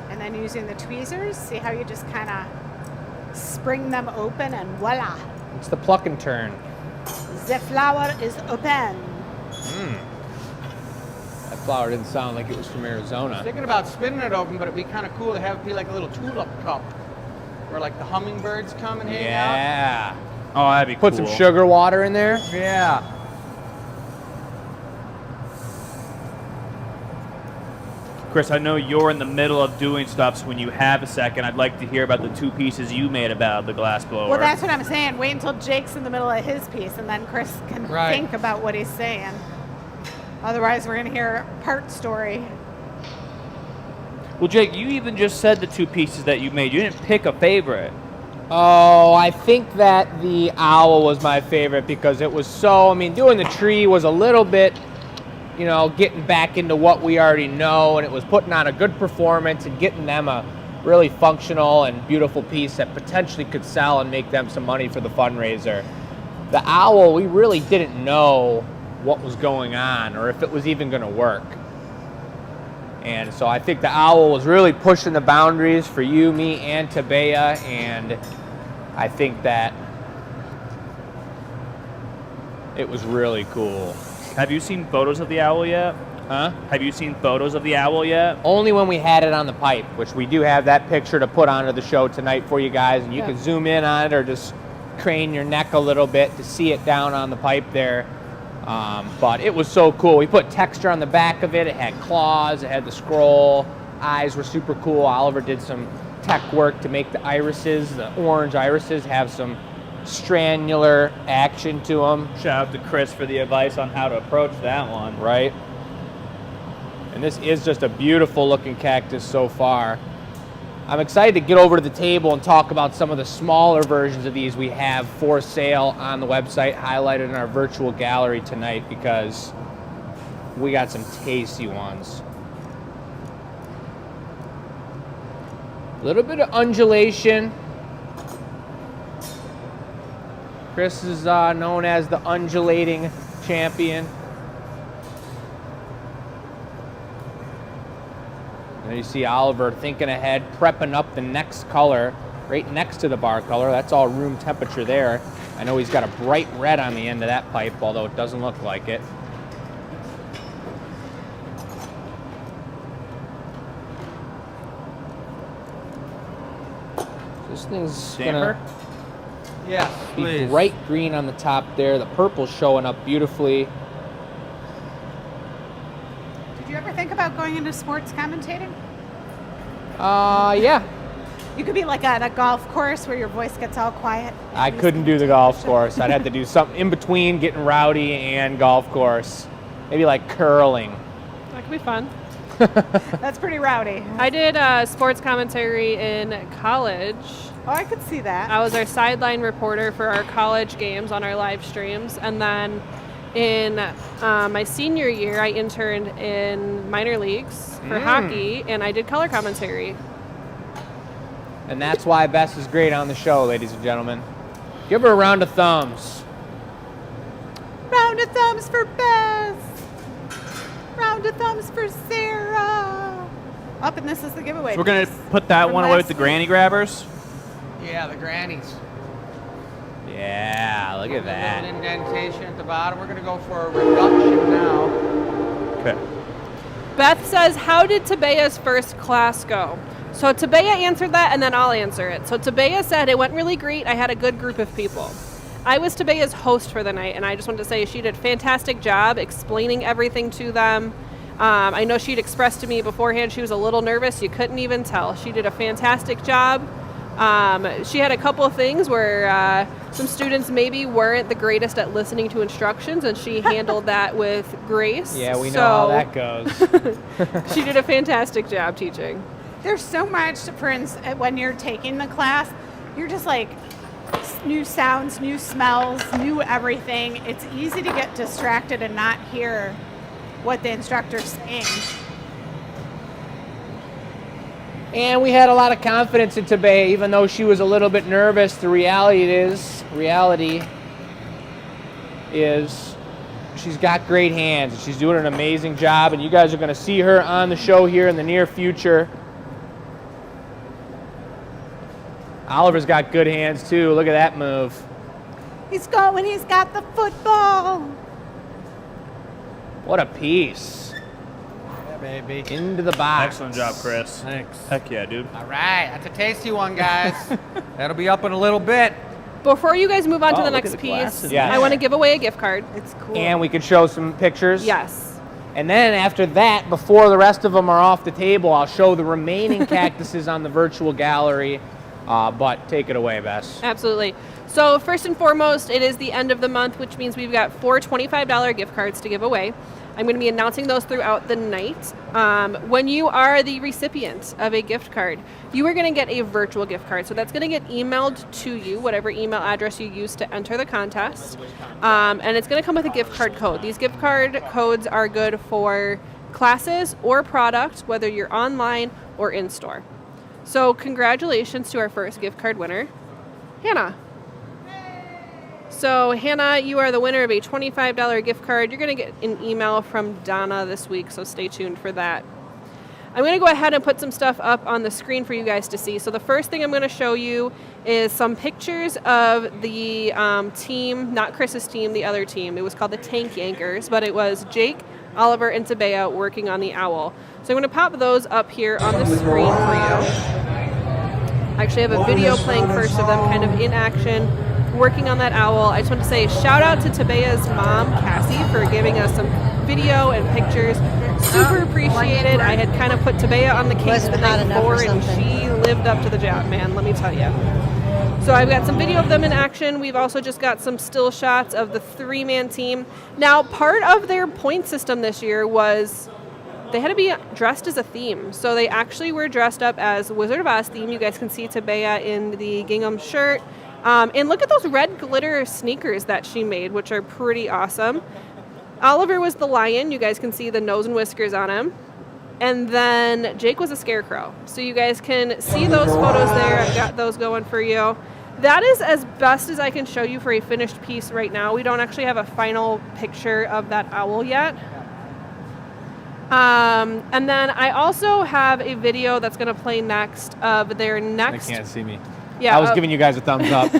And then using the tweezers, see how you just kind of spring them open and voila, It's the pluck and turn. the flower is open. That flower didn't sound like it was from Arizona. Thinking about spinning it open, but it'd be kind of cool to have it be like a little tulip cup where like the hummingbirds come and hang out. Yeah. Oh, that'd be Put cool. some sugar water in there. Yeah. Chris, I know you're in the middle of doing stuff, so when you have a second, I'd like to hear about the two pieces you made about the glass blower. Well, that's what I'm saying. Wait until Jake's in the middle of his piece, and then Chris can Right. think about what he's saying. Otherwise, we're going to hear part story. Well, Jake, you even just said the two pieces that you made. You didn't pick a favorite. Oh, I think that the owl was my favorite because it was so, I mean, doing the tree was a little bit, you know, getting back into what we already know, and it was putting on a good performance and getting them a really functional and beautiful piece that potentially could sell and make them some money for the fundraiser. The owl, we really didn't know what was going on or if it was even going to work. And so I think the owl was really pushing the boundaries for you, me, and Tabea, and I think that it was really cool. Have you seen photos of the owl yet? Huh? Have you seen photos of the owl yet? Only when we had it on the pipe, which we do have that picture to put onto the show tonight for you guys, and you can zoom in on it or just crane your neck a little bit to see it down on the pipe there. But it was so cool. We put texture on the back of it. It had claws, it had the scroll, eyes were super cool. Oliver did some tech work to make the irises, the orange irises, have some stranular action to them. Shout out to Chris for the advice on how to approach that one. Right? And this is just a beautiful looking cactus so far. I'm excited to get over to the table and talk about some of the smaller versions of these we have for sale on the website, highlighted in our virtual gallery tonight, because we got some tasty ones. A little bit of undulation. Chris is known as the undulating champion. And you see Oliver thinking ahead, prepping up the next color right next to the bar color. That's all room temperature there. I know he's got a bright red on the end of that pipe, although it doesn't look like it. This thing's Damper? gonna Yes, be please. bright green on the top there. The purple's showing up beautifully. Did you ever think about going into sports commentating? Yeah. You could be like at a golf course where your voice gets all quiet. I couldn't do the golf course. I'd have to do something in between getting rowdy and golf course. Maybe like curling. That could be fun. That's pretty rowdy. I did sports commentary in college. Oh, I could see that. I was our sideline reporter for our college games on our live streams. And then in my senior year, I interned in minor leagues for hockey, and I did color commentary. And that's why Bess is great on the show, ladies and gentlemen. Give her a round of thumbs. Round of thumbs for Bess. Round of thumbs for Sarah. Up, and this is the giveaway. So we're going to put that From one away with last the week. granny grabbers. Yeah, the grannies. Yeah, look at A that. little indentation at the bottom. We're gonna go for a reduction now. Okay. Beth says, how did Tabea's first class go? So Tabea answered that, and then I'll answer it. So Tabea said, it went really great. I had a good group of people. I was Tabea's host for the night, and I just wanted to say she did a fantastic job explaining everything to them. I know she'd expressed to me beforehand she was a little nervous. You couldn't even tell. She did a fantastic job. She had a couple of things where some students maybe weren't the greatest at listening to instructions, and she handled that with grace. Yeah, we know how that goes. She did a fantastic job teaching. There's so much, when you're taking the class, you're just like, new sounds, new smells, new everything. It's easy to get distracted and not hear what the instructor's saying. And we had a lot of confidence in Tabea, even though she was a little bit nervous. The reality is she's got great hands. She's doing an amazing job, and you guys are going to see her on the show here in the near future. Oliver's got good hands too. Look at that move. He's going, he's got the football. What a piece. Yeah, baby. Into the box. Excellent job, Chris. Thanks. Heck yeah, dude. All right, that's a tasty one, guys. That'll be up in a little bit. Before you guys move on to Oh, the look next at the piece, glasses. Yes. I want to give away a gift card. It's cool. And we could show some pictures. Yes. And then after that, before the rest of them are off the table, I'll show the remaining cactuses on the virtual gallery. But take it away, Bess. Absolutely. So first and foremost, it is the end of the month, which means we've got 4 $25 gift cards to give away. I'm going to be announcing those throughout the night. When you are the recipient of a gift card, you are going to get a virtual gift card. So that's going to get emailed to you, whatever email address you use to enter the contest. And it's going to come with a gift card code. These gift card codes are good for classes or product, whether you're online or in store. So congratulations to our first gift card winner, Hannah. So Hannah, you are the winner of a $25 gift card. You're going to get an email from Donna this week, so stay tuned for that. I'm going to go ahead and put some stuff up on the screen for you guys to see. So the first thing I'm going to show you is some pictures of the team, not Chris's team, the other team. It was called the Tank Yankers, but it was Jake, Oliver, and Tabea working on the owl. So I'm going to pop those up here on the screen for you. I actually have a video playing first of them kind of in action, working on that owl. I just want to say shout out to Tabea's mom, Cassie, for giving us some video and pictures. Super appreciated. I had kind of put Tabea on the case the night before, and she lived up to the job, man, let me tell you. So I've got some video of them in action. We've also just got some still shots of the 3-man team. Now, part of their point system this year was they had to be dressed as a theme. So they actually were dressed up as Wizard of Oz theme. You guys can see Tabea in the gingham shirt. And look at those red glitter sneakers that she made, which are pretty awesome. Oliver was the lion. You guys can see the nose and whiskers on him. And then Jake was a scarecrow. So you guys can see those photos there. I've got those going for you. That is as best as I can show you for a finished piece right now. We don't actually have a final picture of that owl yet. And then I also have a video that's going to play next of their next... They can't see me. Yeah, I was giving you guys a thumbs up.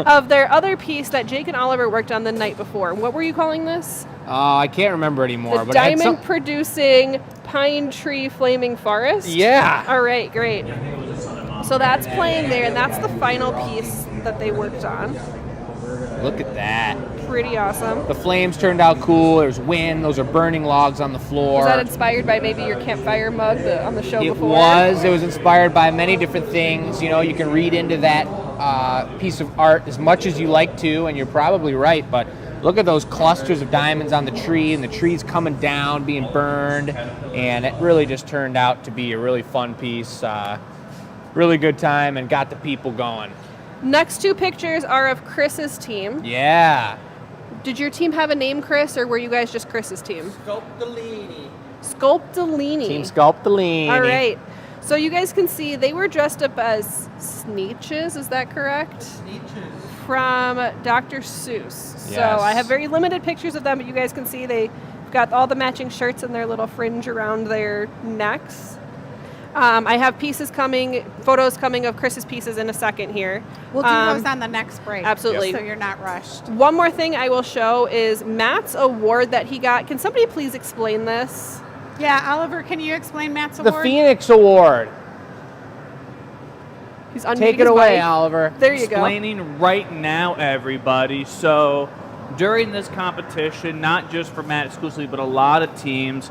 of their other piece that Jake and Oliver worked on the night before. What were you calling this? I can't remember anymore. The but I had some- diamond-producing pine tree flaming forest? Yeah. All right, great. So that's playing there, and that's the final piece that they worked on. Look at that. Pretty awesome. The flames turned out cool. There's wind. Those are burning logs on the floor. Was that inspired by maybe your campfire mug on the show It before? was. It was inspired by many different things. You know, you can read into that piece of art as much as you like to, and you're probably right, but look at those clusters of diamonds on the tree, and the trees coming down, being burned, and it really just turned out to be a really fun piece. Really good time, and got the people going. Next two pictures are of Chris's team. Yeah. Did your team have a name, Chris, or were you guys just Chris's team? Sculptolini. Sculptolini. Team Sculptolini. All right. So you guys can see they were dressed up as Sneetches, is that correct? Sneetches. From Dr. Seuss. So Yes. I have very limited pictures of them, but you guys can see they've got all the matching shirts and their little fringe around their necks. I have photos coming of Chris's pieces in a second here. We'll do those on the next break. Absolutely. So you're not rushed. One more thing I will show is Matt's award that he got. Can somebody please explain this? Yeah, Oliver, can you explain Matt's The award? Phoenix Award. He's unmuting Take it his away, mic. Oliver. There you go. Explaining right now, everybody. So during this competition, not just for Matt exclusively, but a lot of teams,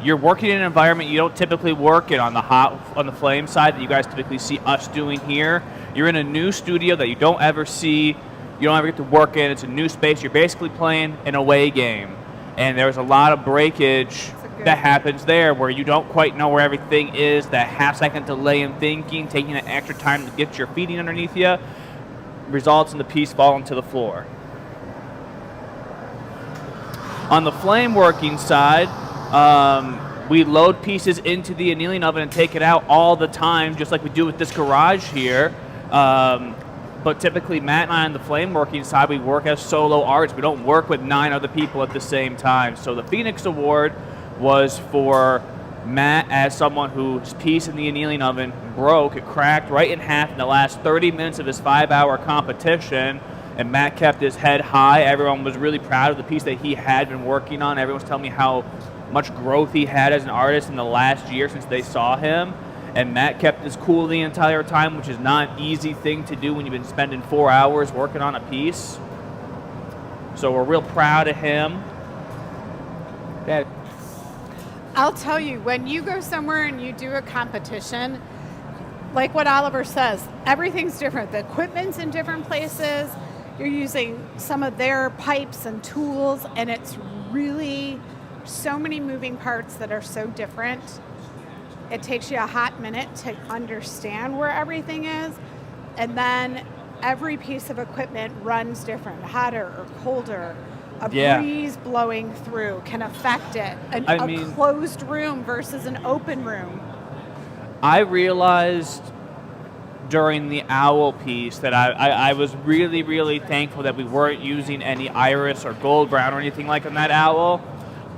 you're working in an environment you don't typically work in on the flame side that you guys typically see us doing here. You're in a new studio that you don't ever see, you don't ever get to work in. It's a new space. You're basically playing an away game. And there's a lot of breakage that happens there where you don't quite know where everything is, that half-second delay in thinking, taking that extra time to get your feeding underneath you, results in the piece falling to the floor. On the flame working side, we load pieces into the annealing oven and take it out all the time, just like we do with this garage here. But typically, Matt and I on the flame working side, we work as solo artists. We don't work with 9 other people at the same time. So the Phoenix Award was for Matt as someone whose piece in the annealing oven broke. It cracked right in half in the last 30 minutes of his 5-hour competition. And Matt kept his head high. Everyone was really proud of the piece that he had been working on. Everyone was telling me how much growth he had as an artist in the last year since they saw him. And Matt kept his cool the entire time, which is not an easy thing to do when you've been spending 4 hours working on a piece. So we're real proud of him. Yeah. I'll tell you, when you go somewhere and you do a competition, like what Oliver says, everything's different. The equipment's in different places. You're using some of their pipes and tools, and it's really so many moving parts that are so different. It takes you a hot minute to understand where everything is, and then every piece of equipment runs different, hotter or colder. A breeze blowing through can affect it. A closed room versus an open room. I realized during the owl piece that I was really, really thankful that we weren't using any iris or gold brown or anything like on that owl,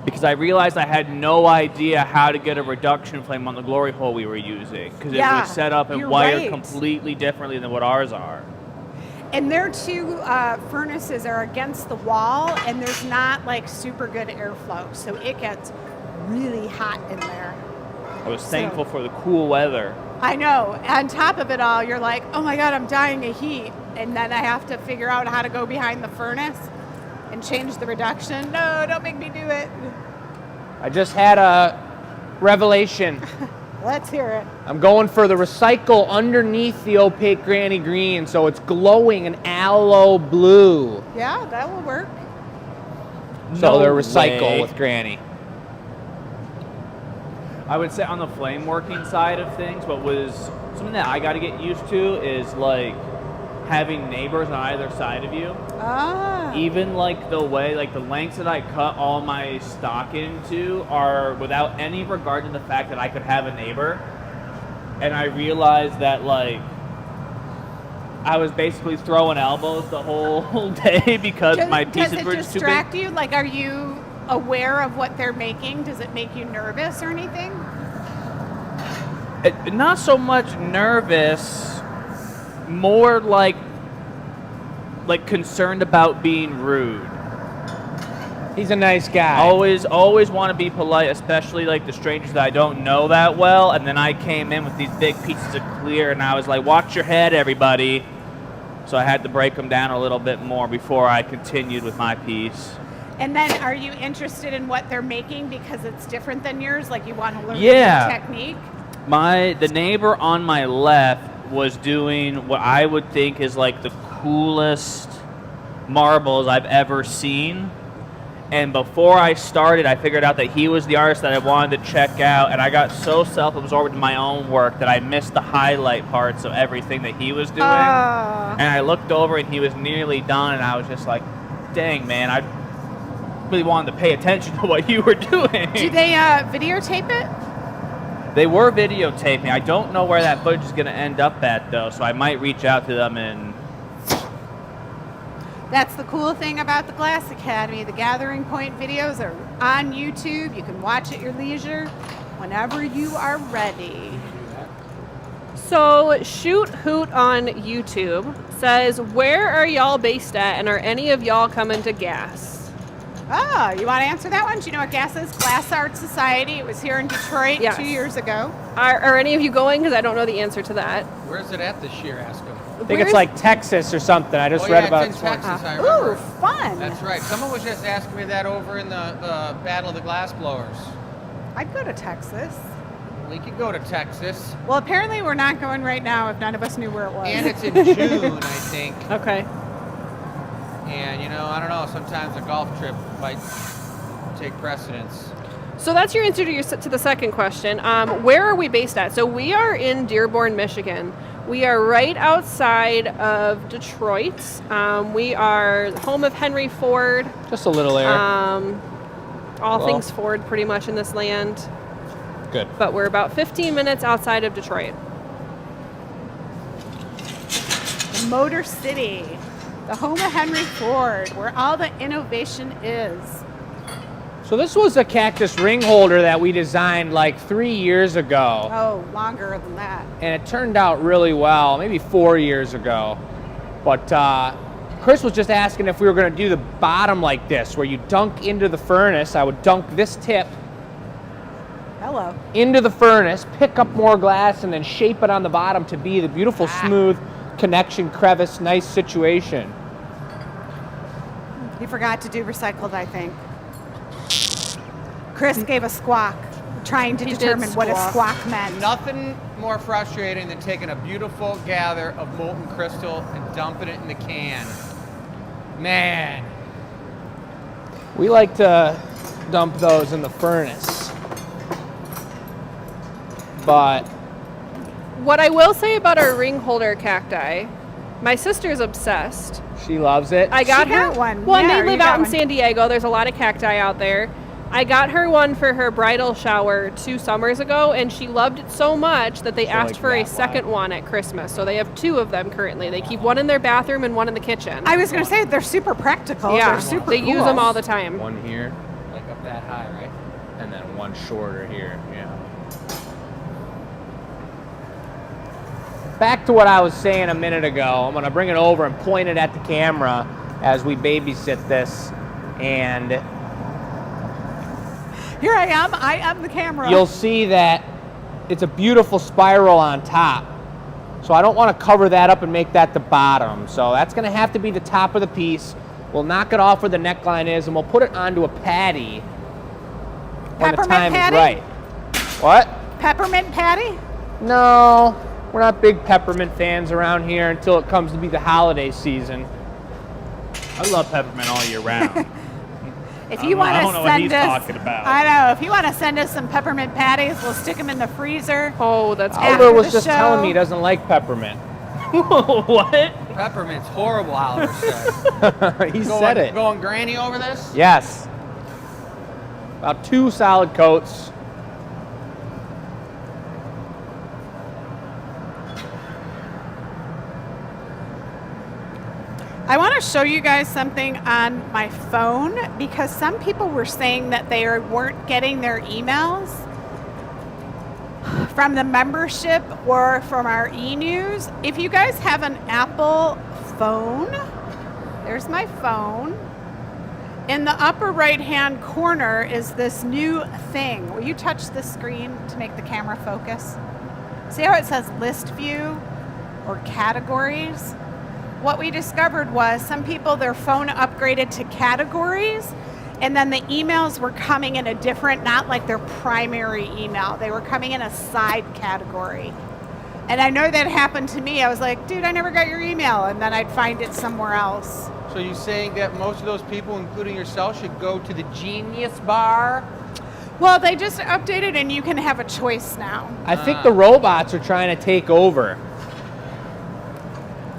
because I realized I had no idea how to get a reduction flame on the glory hole we were using, because it was set up and wired completely differently than what ours are. And their 2 furnaces are against the wall, and there's not like super good airflow, so it gets really hot in there. I was thankful for the cool weather. I know. On top of it all, you're like, oh my God, I'm dying of heat. And then I have to figure out how to go behind the furnace and change the reduction. No, don't make me do it. I just had a revelation. Let's hear it. I'm going for the recycle underneath the opaque granny green, so it's glowing an aloe blue. Yeah, that will work. So they're recycle with granny. I would say on the flame working side of things, what was something that I got to get used to is like having neighbors on either side of you. Even like the way, like the lengths that I cut all my stock into are without any regard to the fact that I could have a neighbor. And I realized that like I was basically throwing elbows the whole day because my Does pieces it were just too big. distract you? Like, are you aware of what they're making? Does it make you nervous or anything? Not so much nervous, more like concerned about being rude. He's a nice guy. Always want to be polite, especially like the strangers that I don't know that well. And then I came in with these big pieces of clear, and I was like, "Watch your head, everybody." So I had to break them down a little bit more before I continued with my piece. And then, are you interested in what they're making because it's different than yours? Like, you want to learn Yeah. the technique? The neighbor on my left was doing what I would think is like the coolest marbles I've ever seen. And before I started, I figured out that he was the artist that I wanted to check out, and I got so self-absorbed in my own work that I missed the highlight parts of everything that he was doing. And I looked over, and he was nearly done, and I was just like, dang, man, I really wanted to pay attention to what you were doing. Do they videotape it? They were videotaping. I don't know where that footage is going to end up at, though, so I might reach out to them and... That's the cool thing about the Glass Academy. The Gathering Point videos are on YouTube. You can watch at your leisure whenever you are ready. So Shoot Hoot on YouTube says, where are y'all based at, and are any of y'all coming to GAS? Oh, you want to answer that one? Do you know what GAS is? Glass Art Society. It was here in Detroit Yes. 2 years ago. Are any of you going? Because I don't know the answer to that. Where's it at this year, ask him? I think it's like Texas or something. I just read about it. It's in Texas, I Ooh, remember. fun. That's right. Someone was just asking me that over in the Battle of the Glass Blowers. I'd go to Texas. We could go to Texas. Well, apparently we're not going right now if none of us knew where it was. And it's in June, I think. Okay. And, you know, I don't know, sometimes a golf trip might take precedence. So that's your answer to the second question. Where are we based at? So we are in Dearborn, Michigan. We are right outside of Detroit. We are home of Henry Ford. Just a little air. All Well. things Ford pretty much in this land. Good. But we're about 15 minutes outside of Detroit. The Motor City, the home of Henry Ford, where all the innovation is. So this was a cactus ring holder that we designed like 3 years ago. Oh, longer than that. And it turned out really well, maybe 4 years ago. But Chris was just asking if we were going to do the bottom like this, where you dunk into the furnace. I would dunk this tip Hello. into the furnace, pick up more glass, and then shape it on the bottom to be the beautiful, smooth connection crevice, nice situation. You forgot to do recycled, I think. Chris gave a squawk, trying to He did determine what a squawk. squawk meant. Nothing more frustrating than taking a beautiful gather of molten crystal and dumping it in the can. Man. We like to dump those in the furnace. But What I will say about our ring holder cacti, my sister's obsessed. she loves it. I got She her got one. Well, Yeah, they you live got out in one. San Diego. There's a lot of cacti out there. I got her one for her bridal shower 2 summers ago, and she loved it so much that they asked like for a that second one at Christmas. So they have 2 of them currently. They keep one in their bathroom and one in the kitchen. I was going to say, they're super practical. yeah, They're super they cool. use them all the time. One here, Like up that high, right? and then one shorter here. Yeah. Back to what I was saying a minute ago. I'm going to bring it over and point it at the camera as we babysit this, and Here I am the camera. you'll see that it's a beautiful spiral on top. So I don't want to cover that up and make that the bottom. So that's going to have to be the top of the piece. We'll knock it off where the neckline is, and we'll put it onto a patty when the Peppermint time patty? is right. What? Peppermint patty? No, we're not big peppermint fans around here until it comes to be the holiday season. I love peppermint all year round. If I you don't know- want I to don't know what send he's us, talking about. I know. If you want to send us some peppermint patties, we'll stick them in the freezer. Oh, that's After Oliver was the just show. telling me he doesn't like peppermint. What? Peppermint's horrible, Oliver said. He said it. Going granny over this? Yes. About 2 solid coats. I want to show you guys something on my phone because some people were saying that they weren't getting their emails from the membership or from our e-news. If you guys have an Apple phone, there's my phone. In the upper right-hand corner is this new thing. Will you touch the screen to make the camera focus? See how it says list view or categories? What we discovered was some people, their phone upgraded to categories, and then the emails were coming in a different, not like their primary email. They were coming in a side category. And I know that happened to me. I was like, dude, I never got your email. And then I'd find it somewhere else. So you're saying that most of those people, including yourself, should go to the Genius Bar? Well, they just updated and you can have a choice now. I think the robots are trying to take over.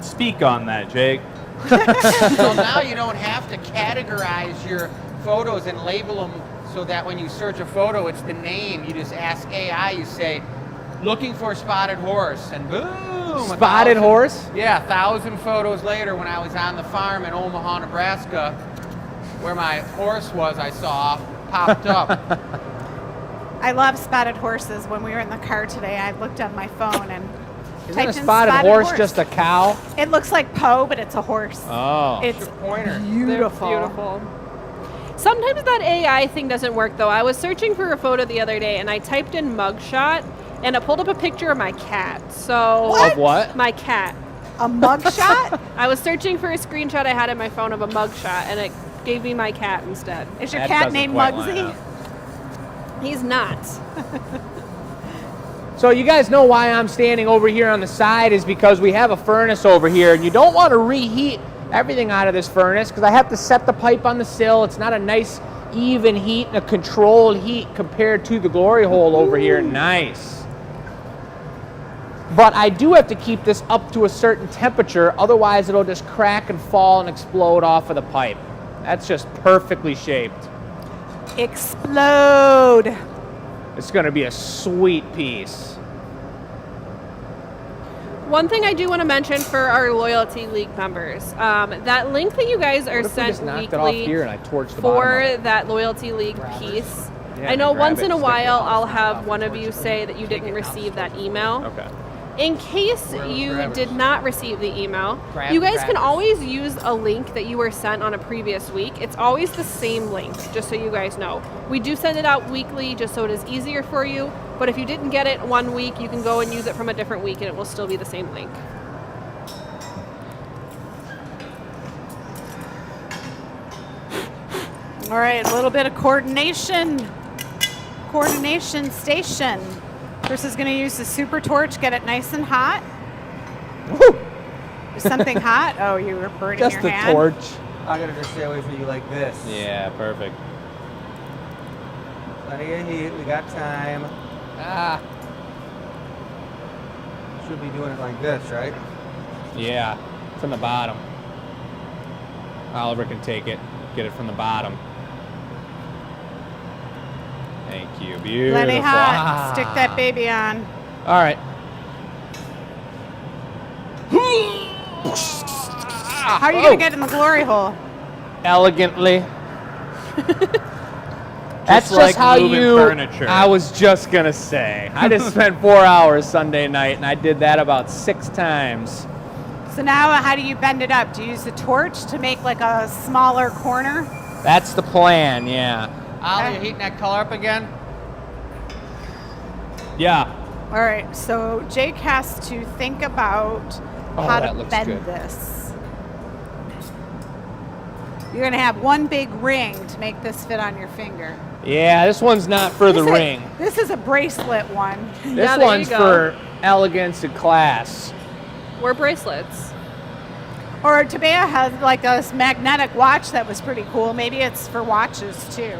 Speak on that, Jake. So now you don't have to categorize your photos and label them so that when you search a photo, it's the name. You just ask AI, you say, looking for spotted horse, and boom. Spotted horse? Yeah, 1,000 photos later when I was on the farm in Omaha, Nebraska, where my horse was, I saw, popped up. I love spotted horses. When we were in the car today, I looked on my phone and Isn't typed a in spotted horse just a cow? It looks like Poe, but it's a horse. Oh. It's Pointer. beautiful. They're beautiful. Sometimes that AI thing doesn't work though. I was searching for a photo the other day and I typed in mugshot and it pulled up a picture of my cat. So Of what? My cat. A mugshot? I was searching for a screenshot I had in my phone of a mugshot and it gave me my cat instead. Is your That cat doesn't named quite line Muggsy? up. He's not. So you guys know why I'm standing over here on the side is because we have a furnace over here and you don't want to reheat everything out of this furnace because I have to set the pipe on the sill. It's not a nice even heat and a controlled heat compared to the glory hole over here. Nice. But I do have to keep this up to a certain temperature, otherwise it'll just crack and fall and explode off of the pipe. That's just perfectly shaped. Explode. It's going to be a sweet piece. One thing I do want to mention for our loyalty league members, that link that you guys are What if we sent just knocked it off weekly here and I torched the for bottom of it? that loyalty league piece. Yeah, I know grab once it, in a stick it while out. I'll have one of you say that you didn't receive that email. Okay. In case Where are those you grabbers? did not receive the email, Grab you guys can grabbers. always use a link that you were sent on a previous week. It's always the same link, just so you guys know. We do send it out weekly just so it is easier for you, but if you didn't get it one week, you can go and use it from a different week and it will still be the same link. All right, a little bit of coordination. Coordination station. Chris is going to use the super torch, get it nice and hot. Woo! Is something hot? Oh, you were burning Just your the hand. torch. I'm gonna just stay away from you like this. Yeah, perfect. Plenty of heat. We got time. Ah. Should be doing it like this, right? Yeah, from the bottom. Oliver can take it, get it from the bottom. Thank you. Beautiful. Plenty hot. Ah. Stick that baby on. All right. How are you going to get in the glory hole? Elegantly. That's like just how moving you. furniture. I was just gonna say. I just spent 4 hours Sunday night, and I did that about 6 times. So now how do you bend it up? Do you use the torch to make like a smaller corner? That's the plan. Yeah. Ollie, you heating that color up again? Yeah. All right, so Jake has to think about Oh, how that to looks bend good. this. You're going to have one big ring to make this fit on your finger. Yeah, this one's not for the This is- ring. This is a bracelet one. This Yeah, there you one's go. for elegance and class. We're bracelets. Or Tabea has like this magnetic watch that was pretty cool. Maybe it's for watches too.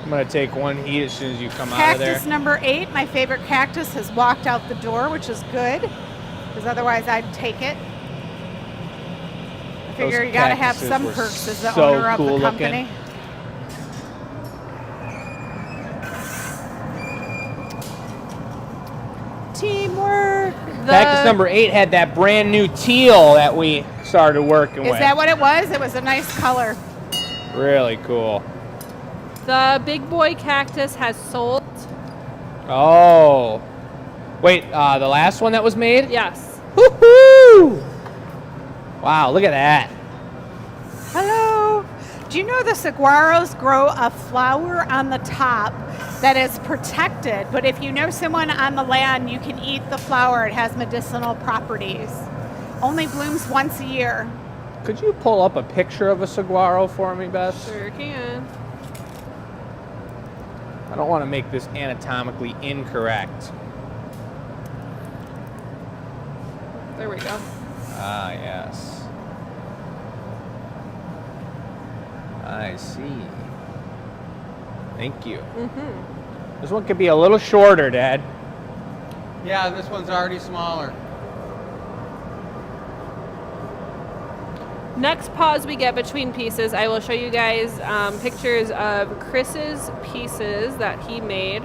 I'm gonna take one heat as soon as you come out of there. Cactus number 8, my favorite cactus, has walked out the door, which is good, because otherwise I'd take it. I figure Those you got to have cactuses some were perks as the so owner of cool the company. looking. Teamwork. Cactus number 8 had that brand new teal that we started working Is with. that what it was? It was a nice color. Really cool. The big boy cactus has sold. Oh. Wait, the last one that was made? Yes. Woohoo! Wow, look at that. Hello. Do you know the saguaros grow a flower on the top that is protected, but if you know someone on the land, you can eat the flower. It has medicinal properties. Only blooms once a year. Could you pull up a picture of a saguaro for me, Beth? Sure can. I don't want to make this anatomically incorrect. There we go. Ah, yes. I see. Thank you. Mm-hmm. This one could be a little shorter, Dad. Yeah, this one's already smaller. Next pause we get between pieces, I will show you guys pictures of Chris's pieces that he made.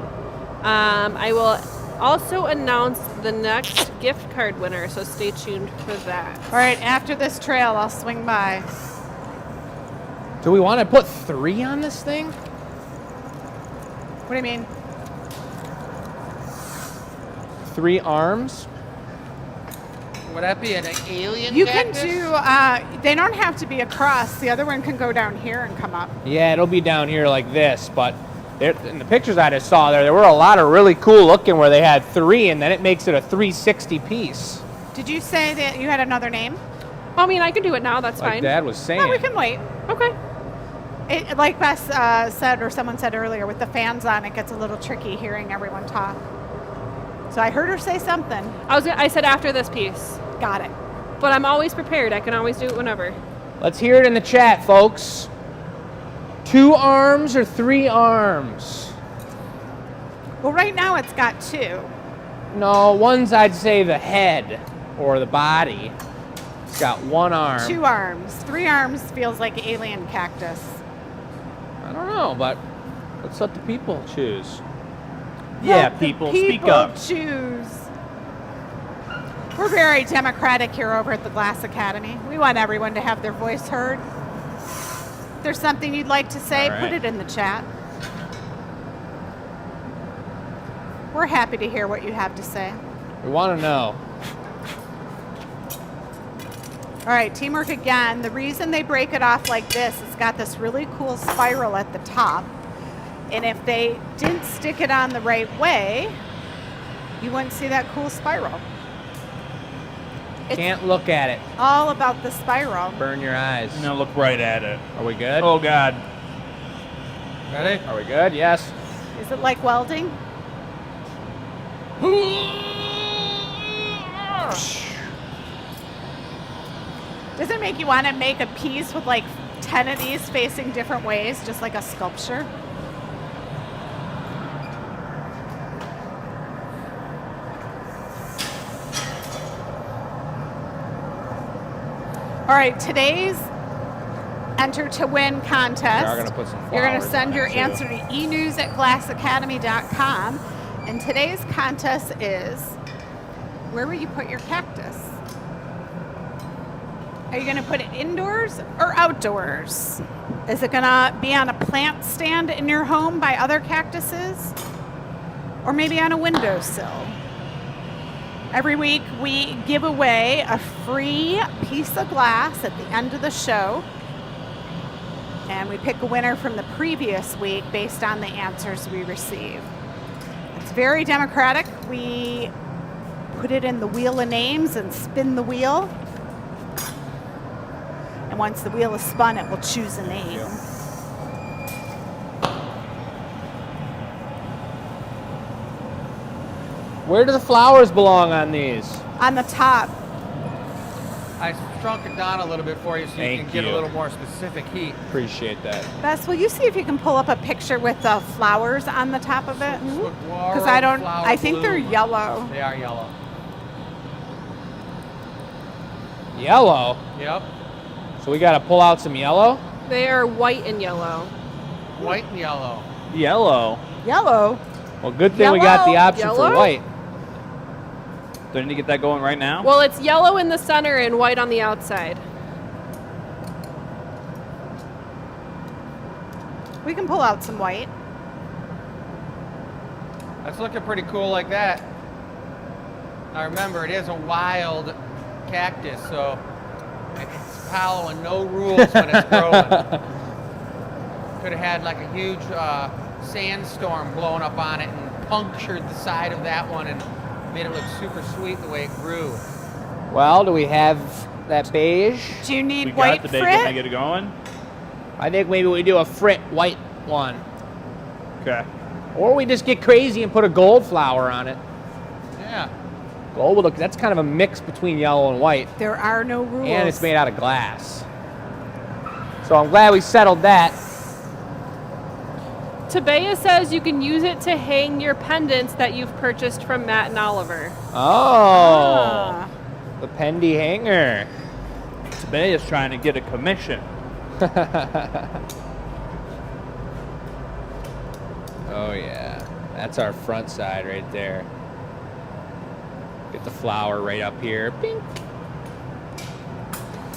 I will also announce the next gift card winner, so stay tuned for that. All right, after this trail, I'll swing by. Do we want to put 3 on this thing? What do you mean? 3 arms? Would that be an alien You cactus? can do, they don't have to be across. The other one can go down here and come up. Yeah, it'll be down here like this, but in the pictures I just saw there were a lot of really cool looking where they had 3, and then it makes it a 360 piece. Did you say that you had another name? I mean, I can do it now, that's Like fine. Dad was saying. No, we can wait. Okay. Like Beth said, or someone said earlier, with the fans on, it gets a little tricky hearing everyone talk. So I heard her say something. I said after this piece, Got it. but I'm always prepared. I can always do it whenever. Let's hear it in the chat, folks. 2 arms or 3 arms? Well, right now it's got 2. No, one's I'd say the head or the body. It's got 1 arm. 2 arms. 3 arms feels like alien cactus. I don't know, but let's let the people choose. Yeah, Let the people, speak up. Choose. We're very democratic here over at the Glass Academy. We want everyone to have their voice heard. If there's something you'd like to say, All right. put it in the chat. We're happy to hear what you have to say. We want to know. All right, teamwork again. The reason they break it off like this, it's got this really cool spiral at the top. And if they didn't stick it on the right way, you wouldn't see that cool spiral. It's Can't look at it. all about the spiral. Burn your eyes. No, look right at it. Are we good? Oh, God. Ready? Are we good? Yes. Is it like welding? Does it make you want to make a piece with like 10 of these facing different ways, just like a sculpture? All right, today's Enter to Win contest. We are gonna put some You're going to flowers send on your it, too. answer to enews@glassacademy.com. And today's contest is, where will you put your cactus? Are you going to put it indoors or outdoors? Is it going to be on a plant stand in your home by other cactuses? Or maybe on a windowsill? Every week we give away a free piece of glass at the end of the show. And we pick a winner from the previous week based on the answers we receive. It's very democratic. We put it in the wheel of names and spin the wheel. And once the wheel is spun, it will choose a name. Where do the flowers belong on these? On the top. I shrunk it down a little bit for you so you Thank can get you. a little more specific heat. Appreciate that. Bess, will you see if you can pull up a picture with the flowers on the top of it? Because I think they're yellow. They are yellow. Yellow. Yep. So we got to pull out some yellow. They are white and yellow. White and yellow. Yellow. Yellow? Well, good thing we got the Yellow. option for Yellow? white. Do I need to get that going right now? Well, it's yellow in the center and white on the outside. We can pull out some white. That's looking pretty cool like that. Now remember, it is a wild cactus, so it's following no rules when it's growing. Could have had like a huge sandstorm blowing up on it and punctured the side of that one and made it look super sweet the way it grew. Well, do we have that beige? Do you need we white got the bacon to frit? get it going. I think maybe we do a frit white one. Okay. Or we just get crazy and put a gold flower on it. Yeah. Gold would look, that's kind of a mix between yellow and white. There are no rules. And it's made out of glass. So I'm glad we settled that. Tabea says you can use it to hang your pendants that you've purchased from Matt and Oliver. Oh. The pendy hanger. Today is trying to get a commission. Oh yeah, that's our front side right there. Get the flower right up here. Bing.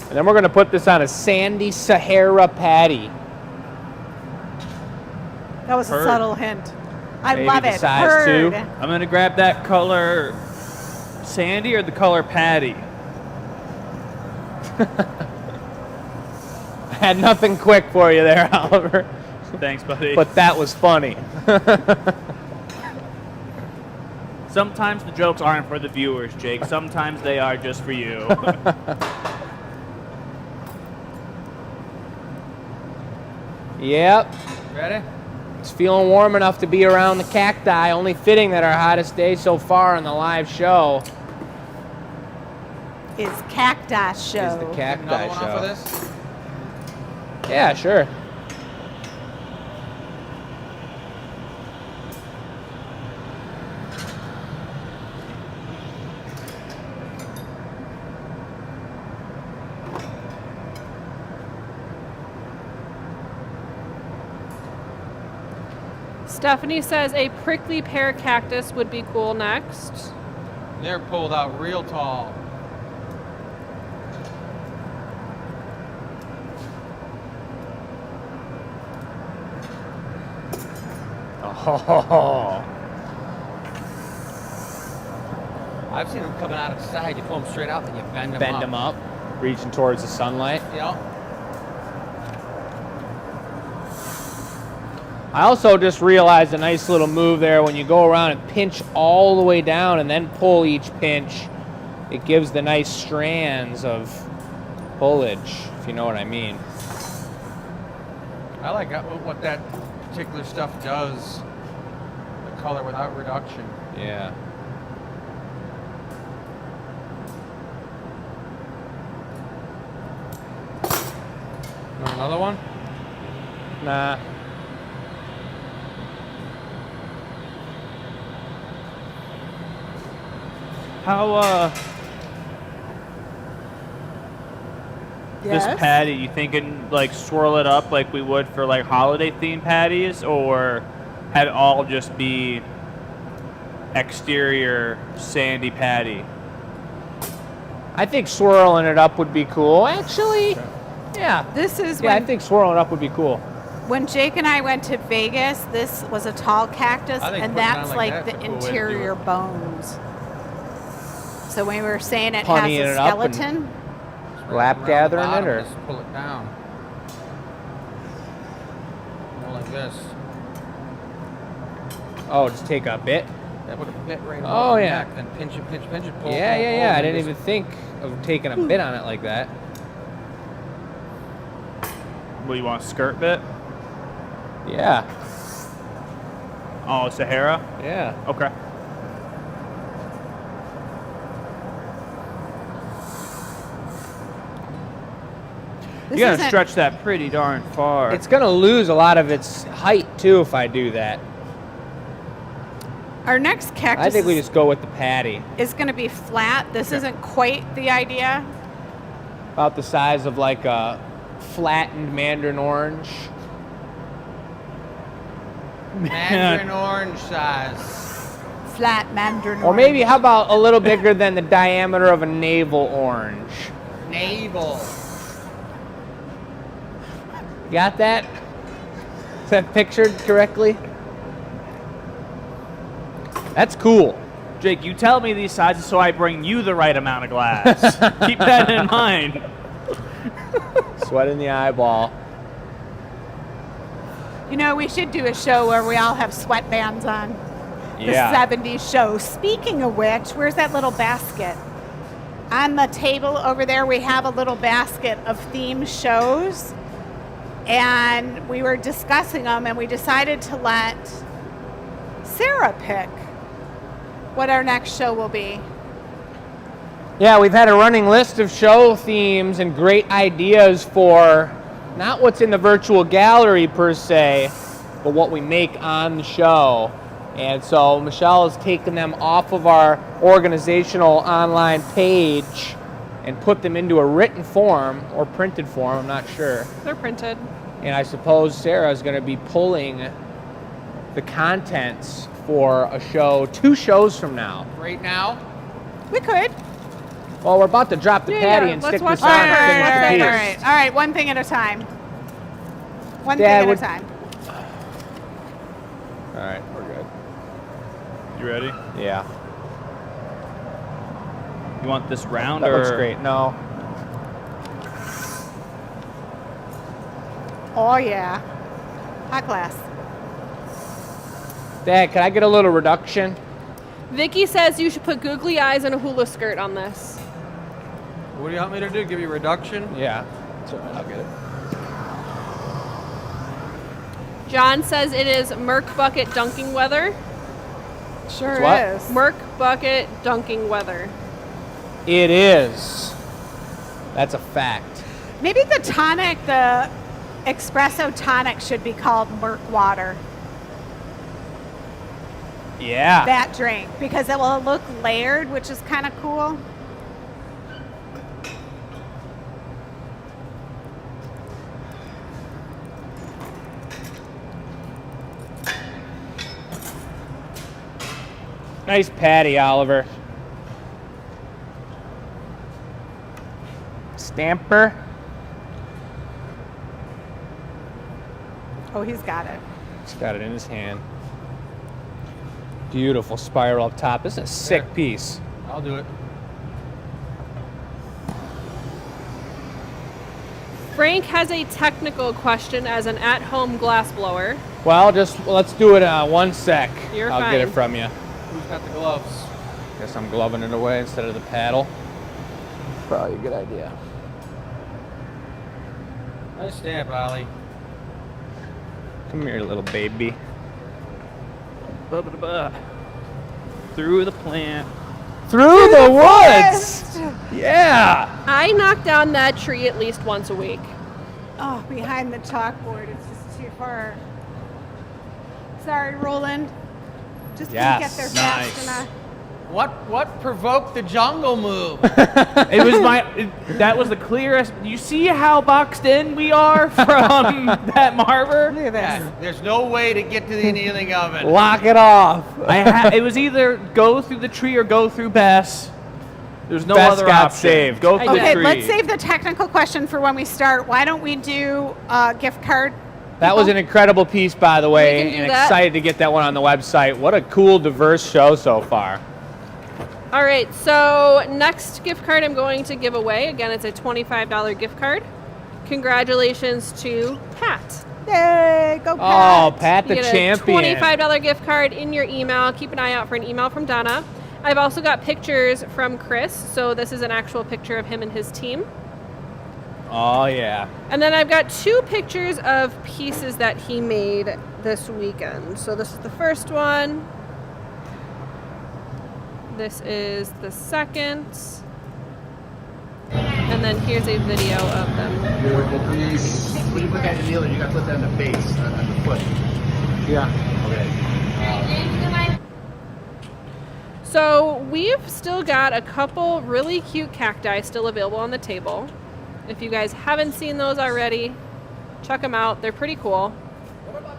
And then we're gonna put this on a sandy Sahara patty. That was a Heard. subtle hint. I Maybe love the it. size, Heard. too. I'm gonna grab that color sandy or the color patty. I had nothing quick for you there, Oliver. Thanks, buddy. But that was funny. Sometimes the jokes aren't for the viewers, Jake. Sometimes they are just for you. Yep. Ready? It's feeling warm enough to be around the cacti. Only fitting that our hottest day so far on the live show Is Cactus show. is the Get cacti another one show. off of this? Yeah, sure. Stephanie says a prickly pear cactus would be cool next. They're pulled out real tall. Oh. I've seen them coming out of the side. You pull them straight out, then you bend them Bend up. them up, reaching towards the sunlight. Yep. I also just realized a nice little move there when you go around and pinch all the way down and then pull each pinch. It gives the nice strands of foliage, if you know what I mean. I like what that particular stuff does. The color without reduction. Yeah. Want another one? Nah. How, Yes? this patty, you thinking like swirl it up like we would for like holiday themed patties, or had it all just be exterior sandy patty? I think swirling it up would be cool. Actually, yeah. This is Yeah, I when, think swirling it up would be cool. when Jake and I went to Vegas, this was a tall cactus, I think and putting it that's on like like the that's a cool way to do interior it. bones. So when we were saying it Punnying has a it up and- skeleton, Lap Around the gathering it, bottom, or? just pull it down. Go like this. Oh, just take a bit? That would have bit right Oh, over the yeah. neck, then pinch it, pinch it, pinch it, pull, Yeah, pull, yeah, pull, yeah. I and didn't just- even think of taking a bit on it like that. What, you want a skirt bit? Yeah, Oh, Sahara? yeah. Okay. this You gotta isn't- stretch that pretty darn far. It's gonna lose a lot of its height too if I do that. our next cactus I think we just go with the patty. is going to be flat. This isn't quite the idea. About the size of like a flattened mandarin orange. Mandarin orange size. flat mandarin Or maybe, how about a little bigger than the diameter of a navel orange? Navel. Got that? Is that pictured correctly? That's cool. Jake, you tell me these sizes so I bring you the right amount of glass. Keep that in mind. Sweat in the eyeball. You know, we should do a show where we all have sweatbands on. Yeah. The 70s show. Speaking of which, where's that little basket? On the table over there, we have a little basket of theme shows. And we were discussing them, and we decided to let Sarah pick what our next show will be. Yeah, we've had a running list of show themes and great ideas for not what's in the virtual gallery per se, but what we make on the show. And so Michelle has taken them off of our organizational online page and put them into a written form or printed form, I'm not sure. They're printed. And I suppose Sarah is going to be pulling the contents for a show 2 shows from now. Right now? We could. Well, we're about to drop the Yeah, patty yeah, and let's stick watch this on that and first. finish Let's the do piece. that. All right, one thing at a time. One Dad, thing would- at a time. All right, we're good. You ready? Yeah, You want this round that or looks great. No, Oh, yeah. Hot glass. Dad, can I get a little reduction? Vicky says you should put googly eyes and a hula skirt on this. What do you want me to do? Give you a reduction? Yeah, so I'll get it. John says it is Merc Bucket dunking weather. Sure It's what? is. Merc Bucket dunking weather. It is. That's a fact. Maybe the tonic, the espresso tonic, should be called Merc Water. Yeah. That drink, because it will look layered, which is kind of cool. Nice patty, Oliver. Stamper. Oh, he's got it. He's got it in his hand. Beautiful spiral up top. This is a sick piece. I'll do it. Frank has a technical question as an at-home glass blower. Well, just let's do it 1 sec. You're I'll get it fine. from you. Who's got the gloves? Guess I'm gloving it away instead of the paddle. Probably a good idea. Nice stamp, Ollie. Come here, little baby. Ba-ba-da-ba. Through the plant. Through the woods! Yeah! I knock down that tree at least once a week. Oh, behind the chalkboard. It's just too far. Sorry, Roland. Just Yes, didn't get there fast nice. enough. What provoked the jungle move? It was that was the clearest. You see how boxed in we are from that marver? Look at this. There's no way to get to the annealing oven. Lock it off. It was either go through the tree or go through Bess. There's no Bess other got option. saved. Go through the Okay, tree. let's save the technical question for when we start. Why don't we do a gift card? That was an incredible piece, by the way, We can do and that. excited to get that one on the website. What a cool, diverse show so far. All right, so next gift card I'm going to give away. Again, it's a $25 gift card. Congratulations to Pat. Yay, go Oh, Pat. Pat the You get champion. a $25 gift card in your email. Keep an eye out for an email from Donna. I've also got pictures from Chris, so this is an actual picture of him and his team. Oh, yeah. And then I've got 2 pictures of pieces that he made this weekend. So this is the first one. This is the second. And then here's a video of them. When you put that in the kneeler, you got to put that in the base, on the foot. Yeah. Okay. So we've still got a couple really cute cacti still available on the table. If you guys haven't seen those already, check them out. They're pretty cool.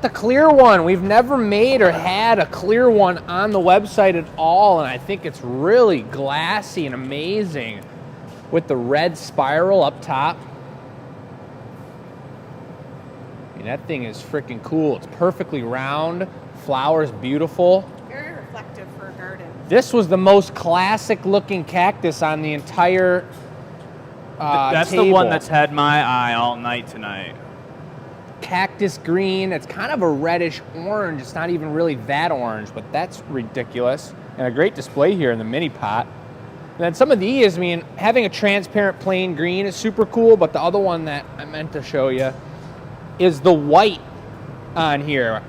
the clear one. We've never made or had a clear one on the website at all, and I think it's really glassy and amazing with the red spiral up top. I mean, that thing is freaking cool. It's perfectly round, flowers beautiful. Very reflective for a garden. This was the most classic looking cactus on the entire That's table. the one that's had my eye all night tonight. Cactus green. It's kind of a reddish orange. It's not even really that orange, but that's ridiculous. And a great display here in the mini pot. And then some of these, I mean, having a transparent plain green is super cool, but the other one that I meant to show you is the white on here.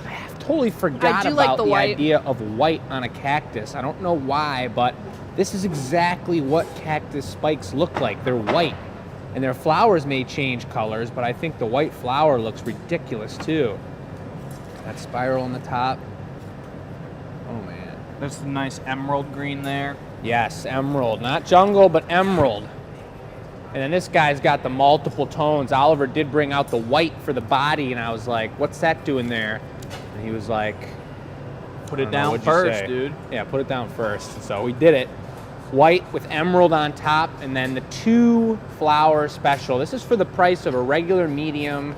I totally forgot do like about the the white. idea of white on a cactus. I don't know why, but this is exactly what cactus spikes look like. They're white. And their flowers may change colors, but I think the white flower looks ridiculous too. That spiral on the top. Oh man. There's some nice emerald green there. Yes, emerald. Not jungle, but emerald. And then this guy's got the multiple tones. Oliver did bring out the white for the body, and I was like, what's that doing there? And he was like, Put I it don't know, down what'd you first, say? dude. Yeah, put it down first. So we did it. White with emerald on top, and then the 2 flower special. This is for the price of a regular medium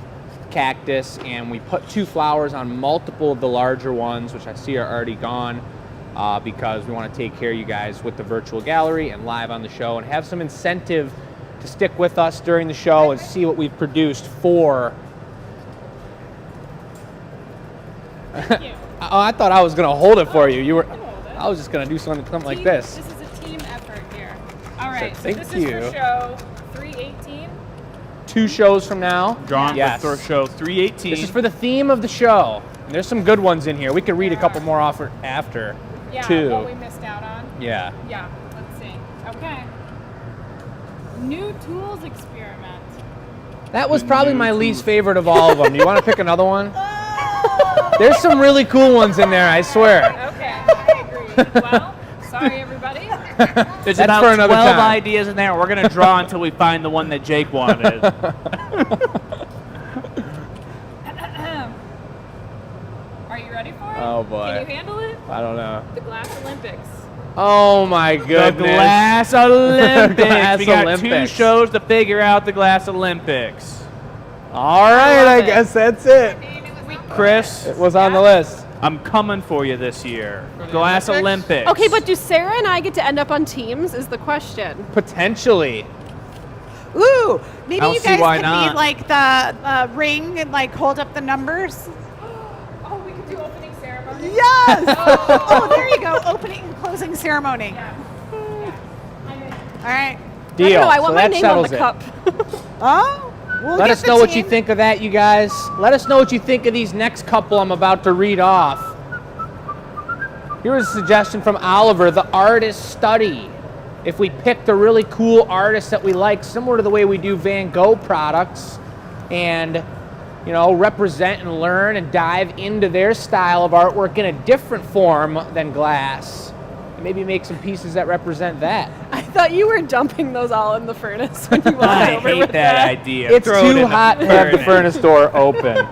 cactus, and we put 2 flowers on multiple of the larger ones, which I see are already gone, because we want to take care of you guys with the virtual gallery and live on the show, and have some incentive to stick with us during the show and see what we've produced for. Thank you. Oh, I thought I was gonna hold it for you. You were. can hold it. I was just gonna do something like this. This is a team effort here. All right, so thank this you. is for show 318. 2 shows from now. Drawn Yes. for show 318. This is for the theme of the show. And there's some good ones in here. We could read a couple more off after, Yeah, too. what we missed out on. Yeah. Yeah, let's see. Okay. New tools experiment. That was The probably new my tools. least favorite of all of them. You want to pick another one? There's some really cool ones in there, I swear. Okay, I agree. Well, sorry everybody. There's That's about for another 12 time. ideas in there. We're going to draw until we find the one that Jake wanted. Are you ready for it? Oh, boy. Can you handle it? I don't know. The Glass Olympics. Oh my The goodness. Glass Olympics. Glass We got 2 Olympics. shows to figure out the Glass Olympics. All right, love I it. guess that's it. Chris, It was on the list. I'm coming for you this year. For the Glass Olympics? Olympics. Okay, but do Sarah and I get to end up on teams is the question. Potentially. Ooh, maybe I don't you see guys why could not. be like the ring and like hold up the numbers. Oh, we could do opening ceremony. Yes! Oh, there you go. Opening and closing ceremony. All right. Deal. I don't know, I So want my that name on the settles it. cup. Oh, we'll Let get us the know what you team. think of that, you guys. Let us know what you think of these next couple I'm about to read off. Here's a suggestion from Oliver, the artist study. If we picked a really cool artist that we like, similar to the way we do Van Gogh products, and you know, represent and learn and dive into their style of artwork in a different form than glass, and maybe make some pieces that represent that. I thought you were dumping those all in the furnace when you walked I over hate with that idea. It's Throw it in too the hot to have the furnace door open.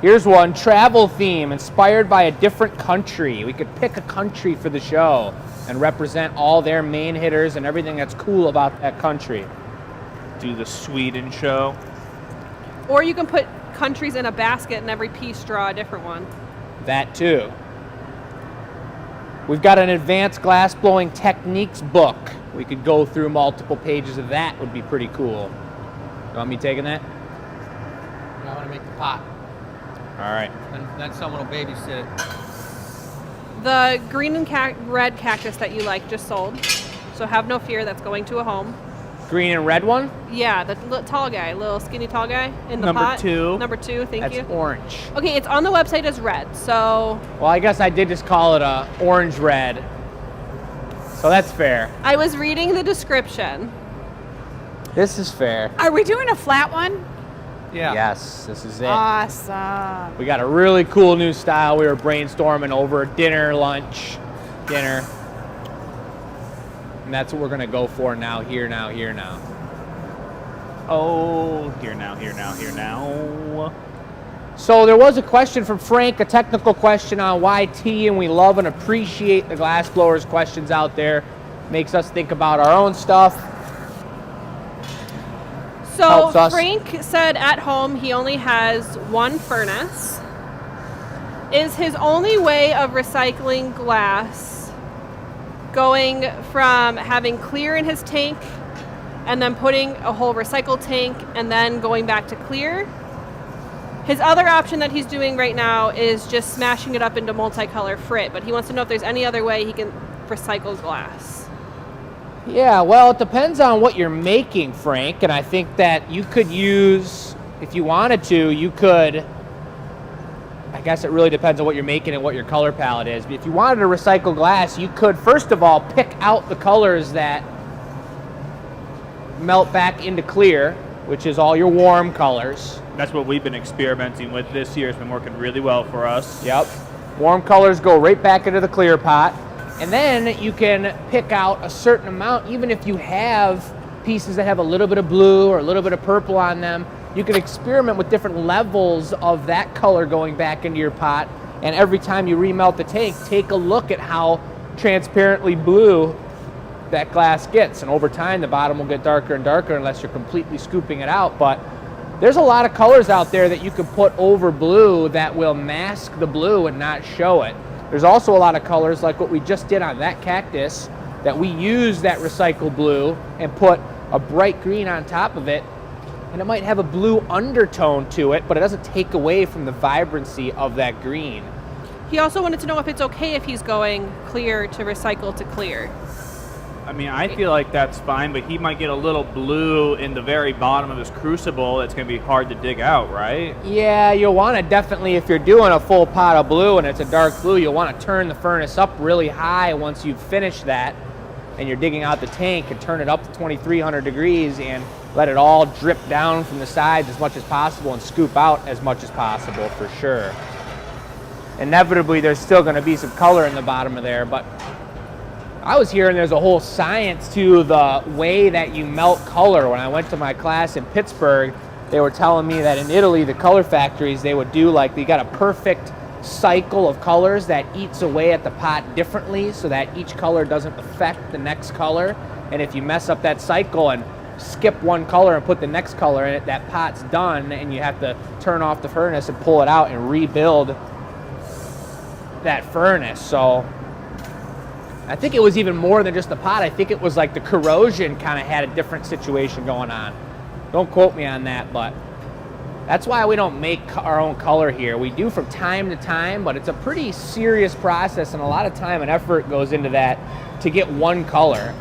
Here's one, travel theme inspired by a different country. We could pick a country for the show and represent all their main hitters and everything that's cool about that country. Do the Sweden show. Or you can put countries in a basket and every piece draw a different one. That too. We've got an advanced glass blowing techniques book. We could go through multiple pages of that, would be pretty cool. You want me taking that? I want to make the pot. All right. And then someone will babysit it. The green and red cactus that you like just sold. So have no fear, that's going to a home. Green and red one? Yeah, the tall guy, little skinny tall guy in the Number pot. 2. Number 2, thank That's you. orange. Okay, it's on the website as red, so Well, I guess I did just call it a orange red. So that's fair. I was reading the description. This is fair. Are we doing a flat one? Yeah. Yes, this is it. Awesome. We got a really cool new style we were brainstorming over dinner. And that's what we're gonna go for now, here now. Oh, here now. So there was a question from Frank, a technical question on YT, and we love and appreciate the glassblowers questions out there. Makes us think about our own stuff. So Helps us. Frank said at home he only has one furnace. Is his only way of recycling glass going from having clear in his tank and then putting a whole recycle tank and then going back to clear? His other option that he's doing right now is just smashing it up into multicolor frit, but he wants to know if there's any other way he can recycle glass. Yeah, well, it depends on what you're making, Frank, and I think that you could use, if you wanted to, you could, I guess it really depends on what you're making and what your color palette is, but if you wanted to recycle glass, you could, first of all, pick out the colors that melt back into clear, which is all your warm colors. That's what we've been experimenting with this year. It's been working really well for us. Yep. Warm colors go right back into the clear pot. And then you can pick out a certain amount, even if you have pieces that have a little bit of blue or a little bit of purple on them, you can experiment with different levels of that color going back into your pot. And every time you remelt the tank, take a look at how transparently blue that glass gets. And over time, the bottom will get darker and darker unless you're completely scooping it out. But there's a lot of colors out there that you can put over blue that will mask the blue and not show it. There's also a lot of colors like what we just did on that cactus that we used that recycled blue and put a bright green on top of it, and it might have a blue undertone to it, but it doesn't take away from the vibrancy of that green. He also wanted to know if it's okay if he's going clear to recycle to clear. I mean, I feel like that's fine, but he might get a little blue in the very bottom of his crucible. It's going to be hard to dig out, right? Yeah, you'll want to definitely, if you're doing a full pot of blue and it's a dark blue, you'll want to turn the furnace up really high once you've finished that and you're digging out the tank, and turn it up to 2,300 degrees and let it all drip down from the sides as much as possible and scoop out as much as possible for sure. Inevitably, there's still going to be some color in the bottom of there, but I was hearing there's a whole science to the way that you melt color. When I went to my class in Pittsburgh, they were telling me that in Italy, the color factories, they would do like, they got a perfect cycle of colors that eats away at the pot differently so that each color doesn't affect the next color. And if you mess up that cycle and skip one color and put the next color in it, that pot's done and you have to turn off the furnace and pull it out and rebuild that furnace. So I think it was even more than just the pot. I think it was like the corrosion kind of had a different situation going on. Don't quote me on that, but that's why we don't make our own color here. We do from time to time, but it's a pretty serious process and a lot of time and effort goes into that to get one color.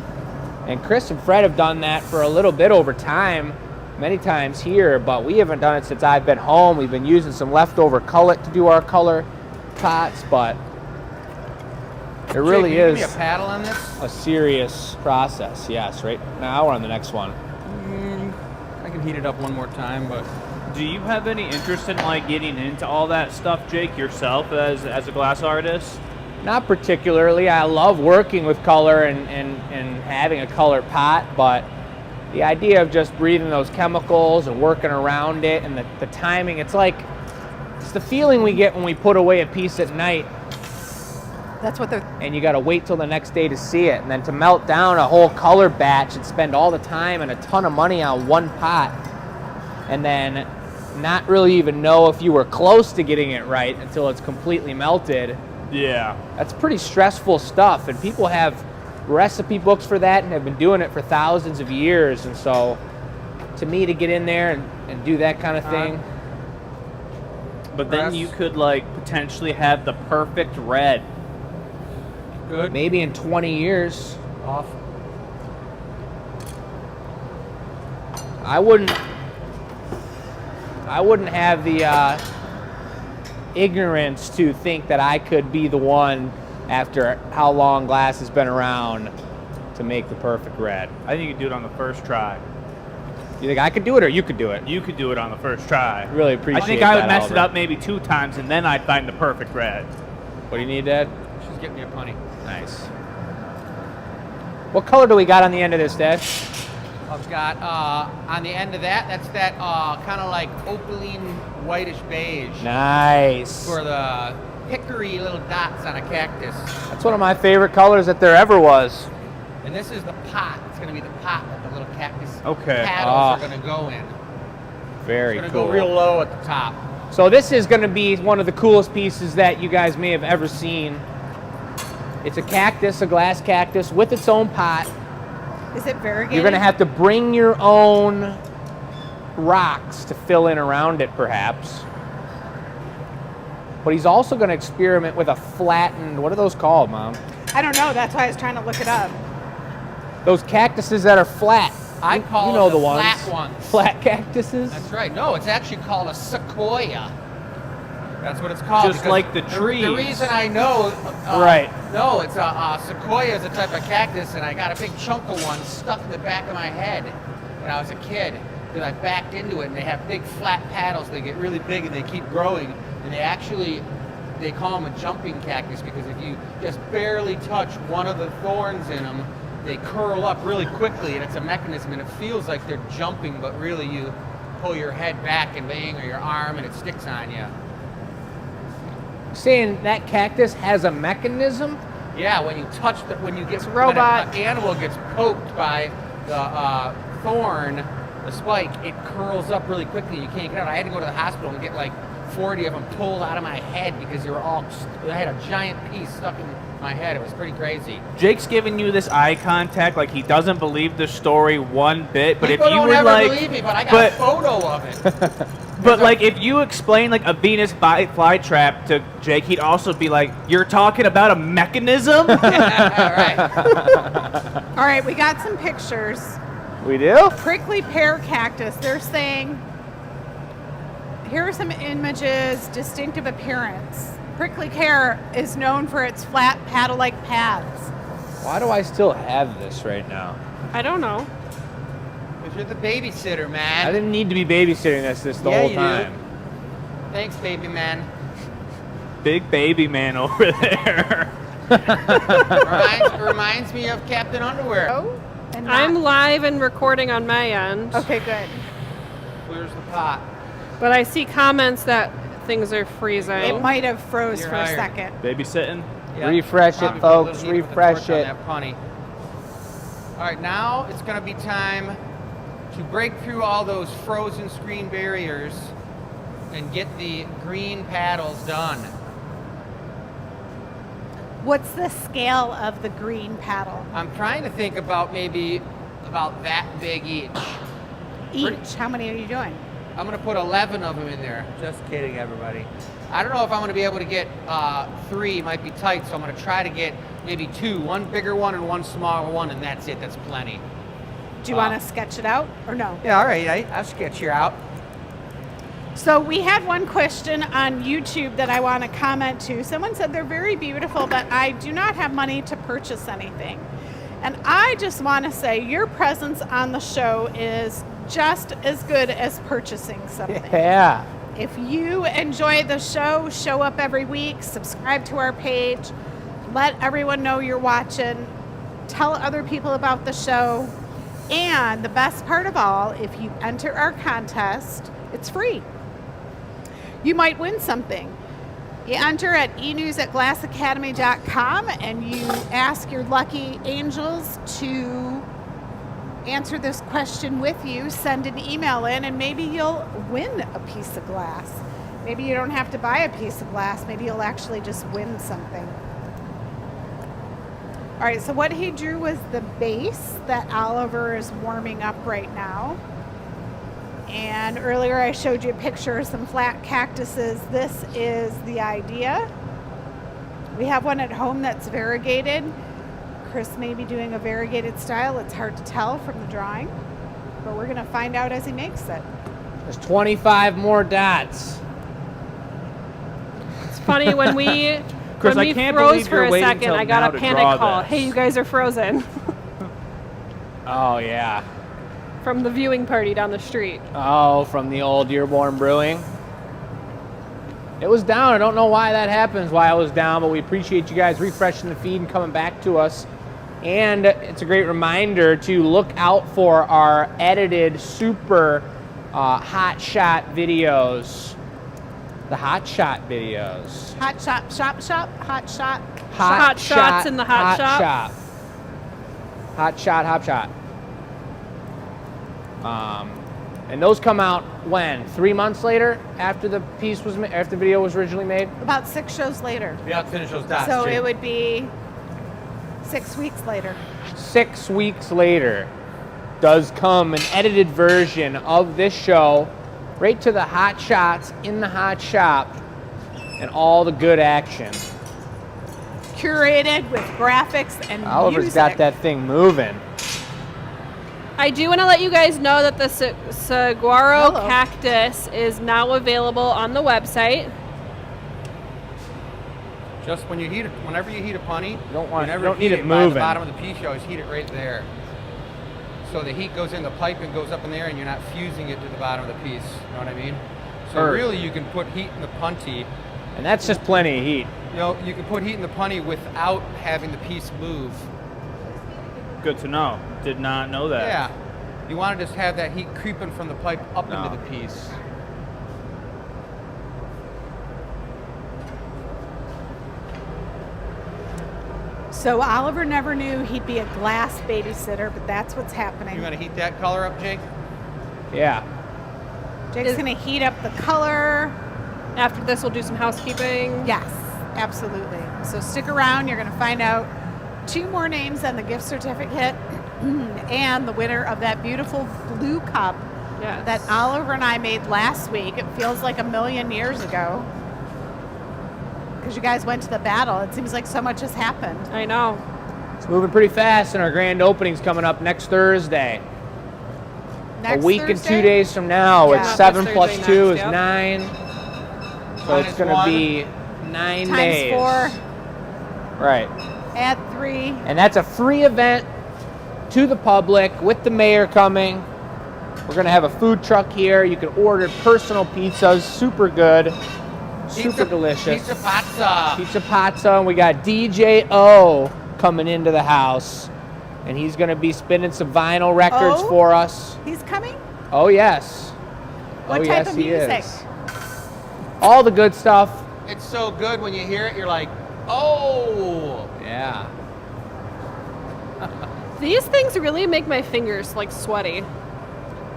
And Chris and Fred have done that for a little bit over time, many times here, but we haven't done it since I've been home. We've been using some leftover cullet to do our color pots, but it really Jake, can you is give me a paddle on this? a serious process. Yes, right now we're on the next one. I can heat it up one more time, but Do you have any interest in like getting into all that stuff, Jake, yourself as a glass artist? Not particularly. I love working with color and having a color pot, but the idea of just breathing those chemicals and working around it and the timing, it's the feeling we get when we put away a piece at night That's what they're. and you got to wait till the next day to see it, and then to melt down a whole color batch and spend all the time and a ton of money on one pot and then not really even know if you were close to getting it right until it's completely melted. Yeah. That's pretty stressful stuff, and people have recipe books for that and have been doing it for thousands of years. And so to me, to get in there and do that kind of thing, But then you could like potentially have the perfect red. good. maybe in 20 years, Off. I wouldn't have the ignorance to think that I could be the one, after how long glass has been around, to make the perfect red. I think you could do it on the first try. You think I could do it, or you could do it? You could do it on the first try. Really appreciate I think I would that, mess it Albert. up maybe 2 times, and then I'd find the perfect red. What do you need, Dad? She's getting me a punny. Nice. What color do we got on the end of this, Dad? I've got on the end of that, that's that kind of like opaline whitish beige Nice. for the hickory little dots on a cactus. That's one of my favorite colors that there ever was. And this is the pot. It's going to be the pot that the little cactus Okay. paddles are going to go in. Very It's going to cool. go real low at the top. So this is going to be one of the coolest pieces that you guys may have ever seen. It's a cactus, a glass cactus with its own pot. Is it variegated? You're going to have to bring your own rocks to fill in around it, perhaps. But he's also going to experiment with a flattened, what are those called, Mom? I don't know. That's why I was trying to look it up. Those cactuses that are flat. I call you know it the the ones. flat ones. Flat cactuses? That's right. No, it's actually called a sequoia. That's what it's called. Just because like the The trees. reason I know, Right. No, it's a sequoia is a type of cactus, and I got a big chunk of one stuck in the back of my head when I was a kid. Because I backed into it, and they have big flat paddles. They get really big, and they keep growing. And they call them a jumping cactus because if you just barely touch one of the thorns in them, they curl up really quickly, and it's a mechanism, and it feels like they're jumping, but really you pull your head back and bang, or your arm, and it sticks on you. Saying that cactus has a mechanism? Yeah, when you touch when you get robot. when an animal gets poked by the thorn, the spike, it curls up really quickly. You can't get out. I had to go to the hospital and get like 40 of them pulled out of my head because I had a giant piece stuck in my head. It was pretty crazy. Jake's giving you this eye contact like he doesn't believe the story one bit. But People if you don't were ever like, believe me, but I got a photo of it. but like if you explain like a Venus flytrap to Jake, he'd also be like, "You're talking about a mechanism." All right. All right, we got some pictures. We do? Prickly pear cactus. They're saying, here are some images, distinctive appearance. Prickly pear is known for its flat paddle-like paths. Why do I still have this right now? I don't know. Because you're the babysitter, I man. didn't need to be babysitting this the Yeah, whole you do. time. Thanks, baby man. Big baby man over there. reminds me of Captain Underwear. Oh, and not- I'm live and recording on my end, Okay, good. Where's the pot? but I see comments that things are freezing. It might have froze You're for a hired. second. Babysitting. Refresh it, Probably folks, put a little heat with the refresh torch on it. that punny. All right, now it's going to be time to break through all those frozen screen barriers and get the green paddles done. What's the scale of the green paddle? I'm trying to think about maybe about that big each. Each. How many are you doing? I'm going to put 11 of them in there. Just kidding, everybody. I don't know if I'm going to be able to get 3. Might be tight, so I'm going to try to get maybe 2. One bigger one and one smaller one, and that's it. That's plenty. Do you want to sketch it out or no? Yeah, all right. I'll sketch you out. So we had one question on YouTube that I want to comment to. Someone said they're very beautiful, but I do not have money to purchase anything. And I just want to say your presence on the show is just as good as purchasing something. Yeah. If you enjoy the show, show up every week, subscribe to our page, let everyone know you're watching, tell other people about the show, and the best part of all, if you enter our contest, it's free. You might win something. You enter at enews@glassacademy.com and you ask your lucky angels to answer this question with you, send an email in, and maybe you'll win a piece of glass. Maybe you don't have to buy a piece of glass. Maybe you'll actually just win something. All right, so what he drew was the base that Oliver is warming up right now. And earlier I showed you a picture of some flat cactuses. This is the idea. We have one at home that's variegated. Chris may be doing a variegated style. It's hard to tell from the drawing, but we're going to find out as he makes it. There's 25 more dots. It's funny when we Chris, when I we can't froze believe for you're a waiting second, till I got now a to panic draw call. this. Hey, you guys are frozen Oh, yeah. from the viewing party down the street. Oh, from the old Dearborn Brewing. It was down. I don't know why that happens, why I was down, but we appreciate you guys refreshing the feed and coming back to us. And it's a great reminder to look out for our edited super hot shot videos. The hot shot videos. Hot shop, shop, shop, hot shot. Hot shots in the hot shop. Hot shot, hot shot. And those come out when? 3 months later after the piece was after the video was originally made? About 6 shows later. We have to finish those dots. So Jake. it would be 6 weeks later. 6 weeks later does come an edited version of this show right to the hot shots in the hot shop and all the good action. Curated with graphics and Oliver's music. got that thing moving. I do want to let you guys know that the saguaro Hello. cactus is now available on the website. Just when you heat it, whenever you heat a punny, You don't never need it by the moving. bottom of the piece, you always heat it right there. So the heat goes in the pipe and goes up in there, and you're not fusing it to the bottom of the piece. You know what I mean? So Or- really, you can put heat in the punty. And that's just plenty of heat. You know, you can put heat in the punny without having the piece move. Good to know. Did not know that. Yeah. You want to just have that heat creeping from the pipe up No. into the piece. So Oliver never knew he'd be a glass babysitter, but that's what's happening. You want to heat that color up, Jake? Yeah. Jake's going to heat up the color. After this, we'll do some housekeeping. Yes, absolutely. So stick around. You're going to find out 2 more names on the gift certificate and the winner of that beautiful blue cup Yes. that Oliver and I made last week. It feels like a million years ago because you guys went to the battle. It seems like so much has happened. I know. It's moving pretty fast, and our grand opening's coming up next Thursday. Next a week and Thursday? 2 days from now. Yeah. It's Not 7 this plus Thursday 2 next, is yep. 9. So Minus it's going to 1. be 9 Times days. 4, Right. add 3. And that's a free event to the public with the mayor coming. We're going to have a food truck here. You can order personal pizzas. Super good. Super delicious. Pizza pizza. Pizza pizza. And we got DJ O coming into the house. And he's going to be spinning some vinyl records Oh? for us. He's coming? Oh, yes. What oh, type yes, of he music? is. All the good stuff. It's so good when you hear it, you're like, oh. Yeah. These things really make my fingers like sweaty.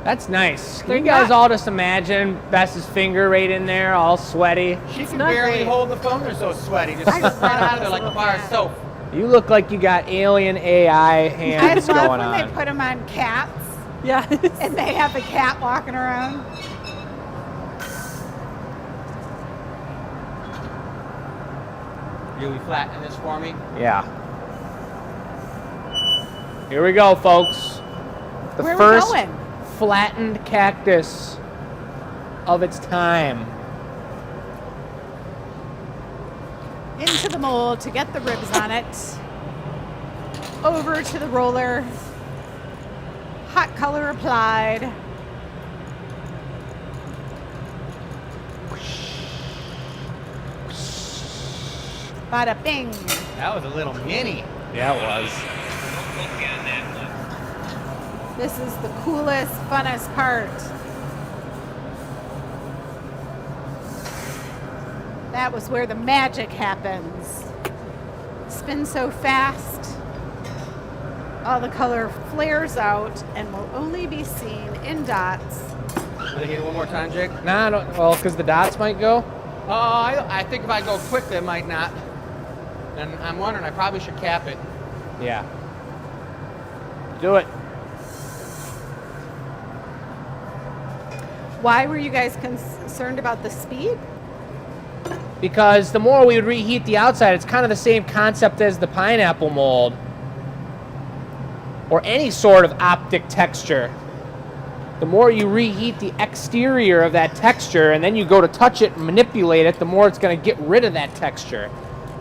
That's nice. Can They're you guys not- all just imagine Bess's finger right in there, all sweaty? She can not barely great. hold the phone. They're so sweaty. Just I spread just love out of this there like a little bar of cat. soap. You look like you got alien AI I hands love going when on. they put them on cats Yeah. and they have the cat walking around. Really flatten this for me. Yeah. Here we go, folks. The Where are we first going? flattened cactus of its time. Into the mold to get the ribs on it. Over to the roller. Hot color applied. Bada bing. That was a little mini. Yeah, it was. This is the coolest, funnest part. That was where the magic happens. Spin so fast. All the color flares out and will only be seen in dots. Will you hit it one more time, Jake? Nah, I don't, well, because the dots might go. I think if I go quick, they might not. And I'm wondering, I probably should cap it. Yeah. Do it. Why were you guys concerned about the speed? Because the more we would reheat the outside, it's kind of the same concept as the pineapple mold. Or any sort of optic texture. The more you reheat the exterior of that texture and then you go to touch it and manipulate it, the more it's going to get rid of that texture.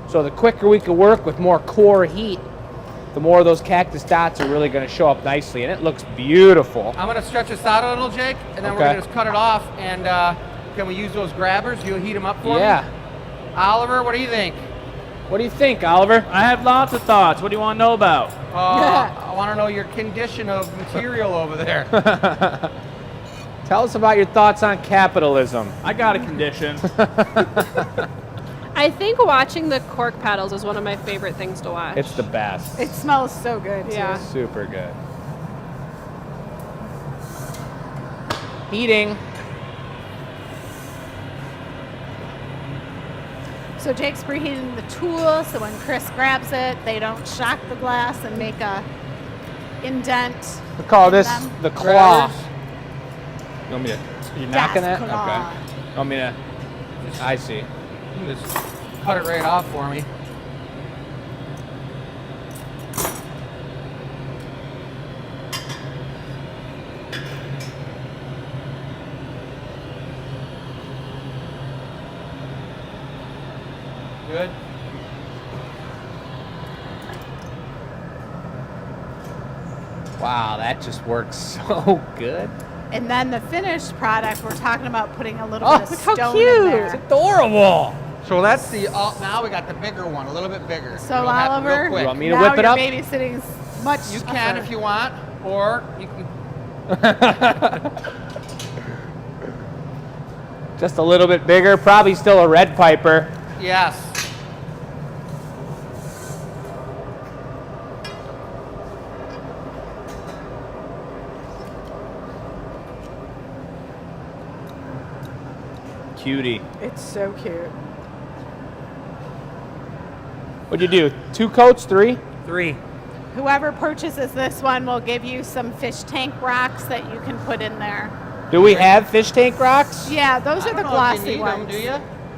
So the quicker we can work with more core heat, the more those cactus dots are really going to show up nicely. And it looks beautiful. I'm going to stretch this out a little, Jake, and then we're Okay. going to just cut it off. And can we use those grabbers? You'll heat them up for me? Yeah. Oliver, what do you think? What do you think, Oliver? I have lots of thoughts. What do you want to know about? I want to know your condition of material over there. Tell us about your thoughts on capitalism. I got a condition. I think watching the cork paddles is one of my favorite things to watch. It's the best. It smells so good, too. Yeah. Super good. Heating. So Jake's preheating the tool, so when Chris grabs it, they don't shock the glass and make a indent. We call in this them. the claw. Drivers. You want me to? You're Yes, knocking that? claw. Okay. You want me to? I see. Just cut it right off for me. Good. Wow, that just works so good. And then the finished product, we're talking about putting a little Oh, bit of look stone how in cute! there. It's adorable. So that's the, now we got the bigger one, a little bit bigger. So It'll happen Oliver, real quick. You want me to now whip it your up? babysitting's much You can tougher. if you want, or you can. Just a little bit bigger. Probably still a red piper. Yes. Cutie. It's so cute. What'd you do? 2 coats? 3? 3. Whoever purchases this one will give you some fish tank rocks that you can put in there. Do we have fish tank rocks? Yeah, those are the glossy you ones. Them, do you?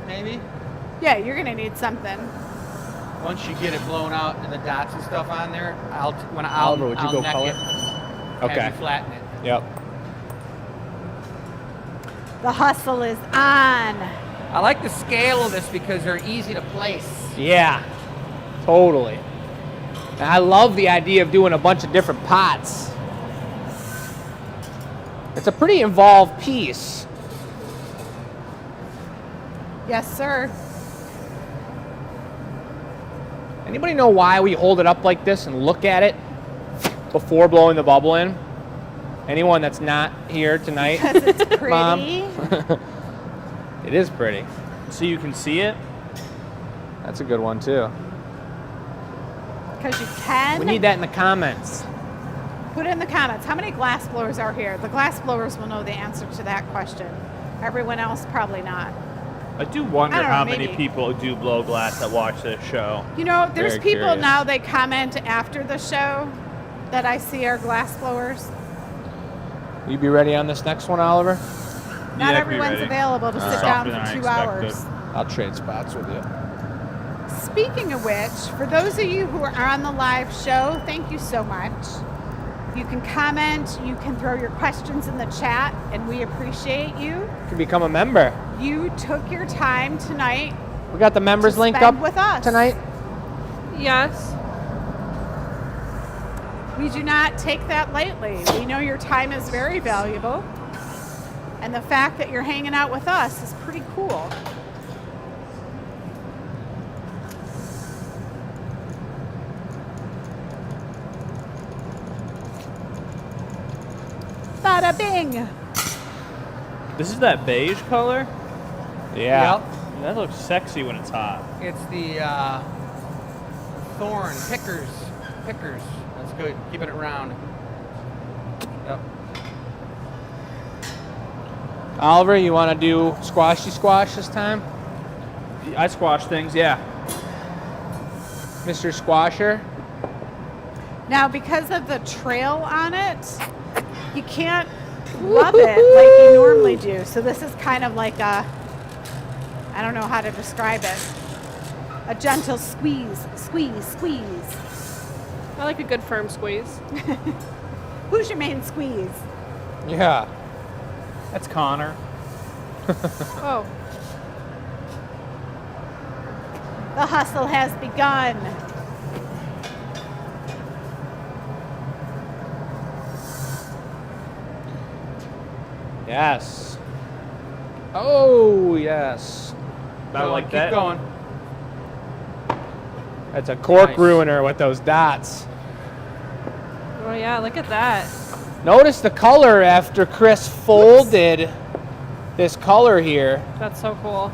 Maybe. Yeah, you're gonna need something. Once you get it blown out and the dots and stuff on there, Oliver, would you I'll go neck color? it. Okay. Have you flatten it. Yep. The hustle is on. I like the scale of this because they're easy to place. Yeah. Totally. And I love the idea of doing a bunch of different pots. It's a pretty involved piece. Yes, sir. Anybody know why we hold it up like this and look at it before blowing the bubble in? Anyone that's not here tonight? Because it's pretty. Mom? It is pretty. So you can see it? That's a good one too. Because you can. We need that in the comments. Put it in the comments. How many glass blowers are here? The glass blowers will know the answer to that question. Everyone else, probably not. I do wonder I don't know, how many maybe. people do blow glass that watch this show. You know, there's Very people curious. now, they comment after the show that I see are glass blowers. Will you be ready on this next one, Oliver? Not Yeah, be everyone's ready. available to sit Softer down than I for 2 expected. hours. I'll trade spots with you. Speaking of which, for those of you who are on the live show, thank you so much. You can comment, you can throw your questions in the chat, and we appreciate you. You can become a member. You took your time tonight. We got the members To link spend up with us. tonight. Yes. We do not take that lightly. We know your time is very valuable. And the fact that you're hanging out with us is pretty cool. Bada bing. This is that beige color? Yeah. Yep. That looks sexy when it's hot. It's the thorn pickers. Pickers. That's good. Keeping it round. Yep. Oliver, you want to do squashy squash this time? I squash things, yeah. Mr. Squasher? Now, because of the trail on it, you can't rub it like you normally do. So this is kind of like a, I don't know how to describe it, a gentle squeeze, squeeze, squeeze. I like a good firm squeeze. Who's your main squeeze? Yeah. That's Connor. Oh, The hustle has begun. Yes. Oh, yes. I like Keep that. going. That's a cork Nice. ruiner with those dots. Oh yeah, look at that. Notice the color after Chris folded this color here. That's so cool.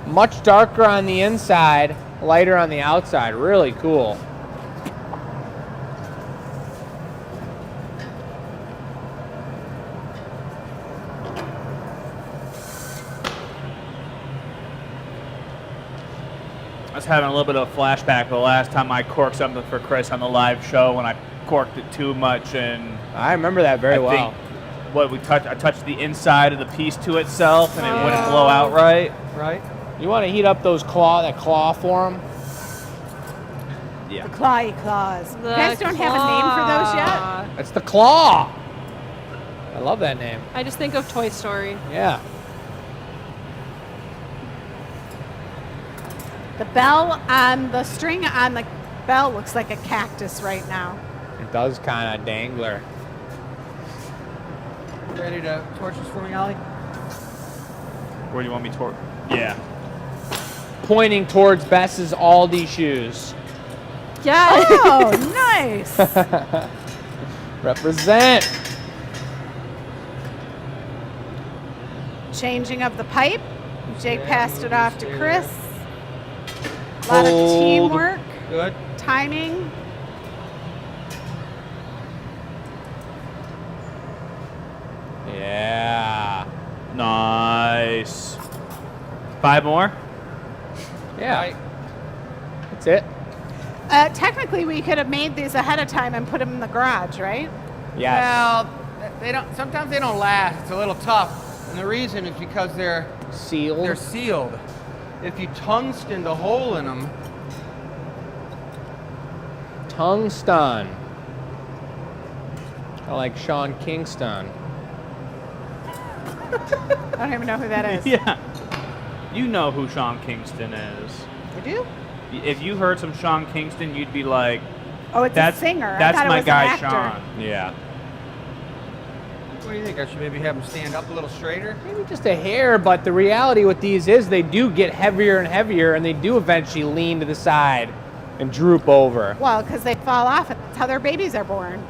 Much darker on the inside, lighter on the outside. Really cool. I was having a little bit of a flashback the last time I corked something for Chris on the live show when I corked it too much, and I remember that very I well. think I touched the inside of the piece to itself, and it wouldn't blow out right. Right? You want to heat up that claw for them? Yeah. The clawy claws. The You guys don't have a name for those yet? claw. It's the claw. I love that name. I just think of Toy Story. Yeah. The bell on the string on the bell looks like a cactus right now. It does kind of dangler. Ready to torch this for me, Ollie? Where do you want me to torque? Yeah. Pointing towards Bess's Aldi shoes. Yeah. Oh, nice. Represent. Changing of the pipe. Jake passed it off to Chris. A lot of Hold. teamwork, Good. timing. Yeah. Nice. 5 more? Yeah. Right. That's it. Technically, we could have made these ahead of time and put them in the garage, right? Yes. Well, they don't. Sometimes they don't last. It's a little tough, and the reason is because they're Sealed. sealed. If you tungsten the hole in them, Tungsten. I like Sean Kingston. I don't even know who that is. Yeah. You know who Sean Kingston is. You do? If you heard some Sean Kingston, you'd be like, Oh, it's that's a singer. I That's thought it my was an guy, actor. Sean. Yeah. what do you think? I should maybe have them stand up a little straighter. Maybe just a hair, but the reality with these is they do get heavier and heavier, and they do eventually lean to the side and droop over. Well, because they fall off. That's how their babies are born.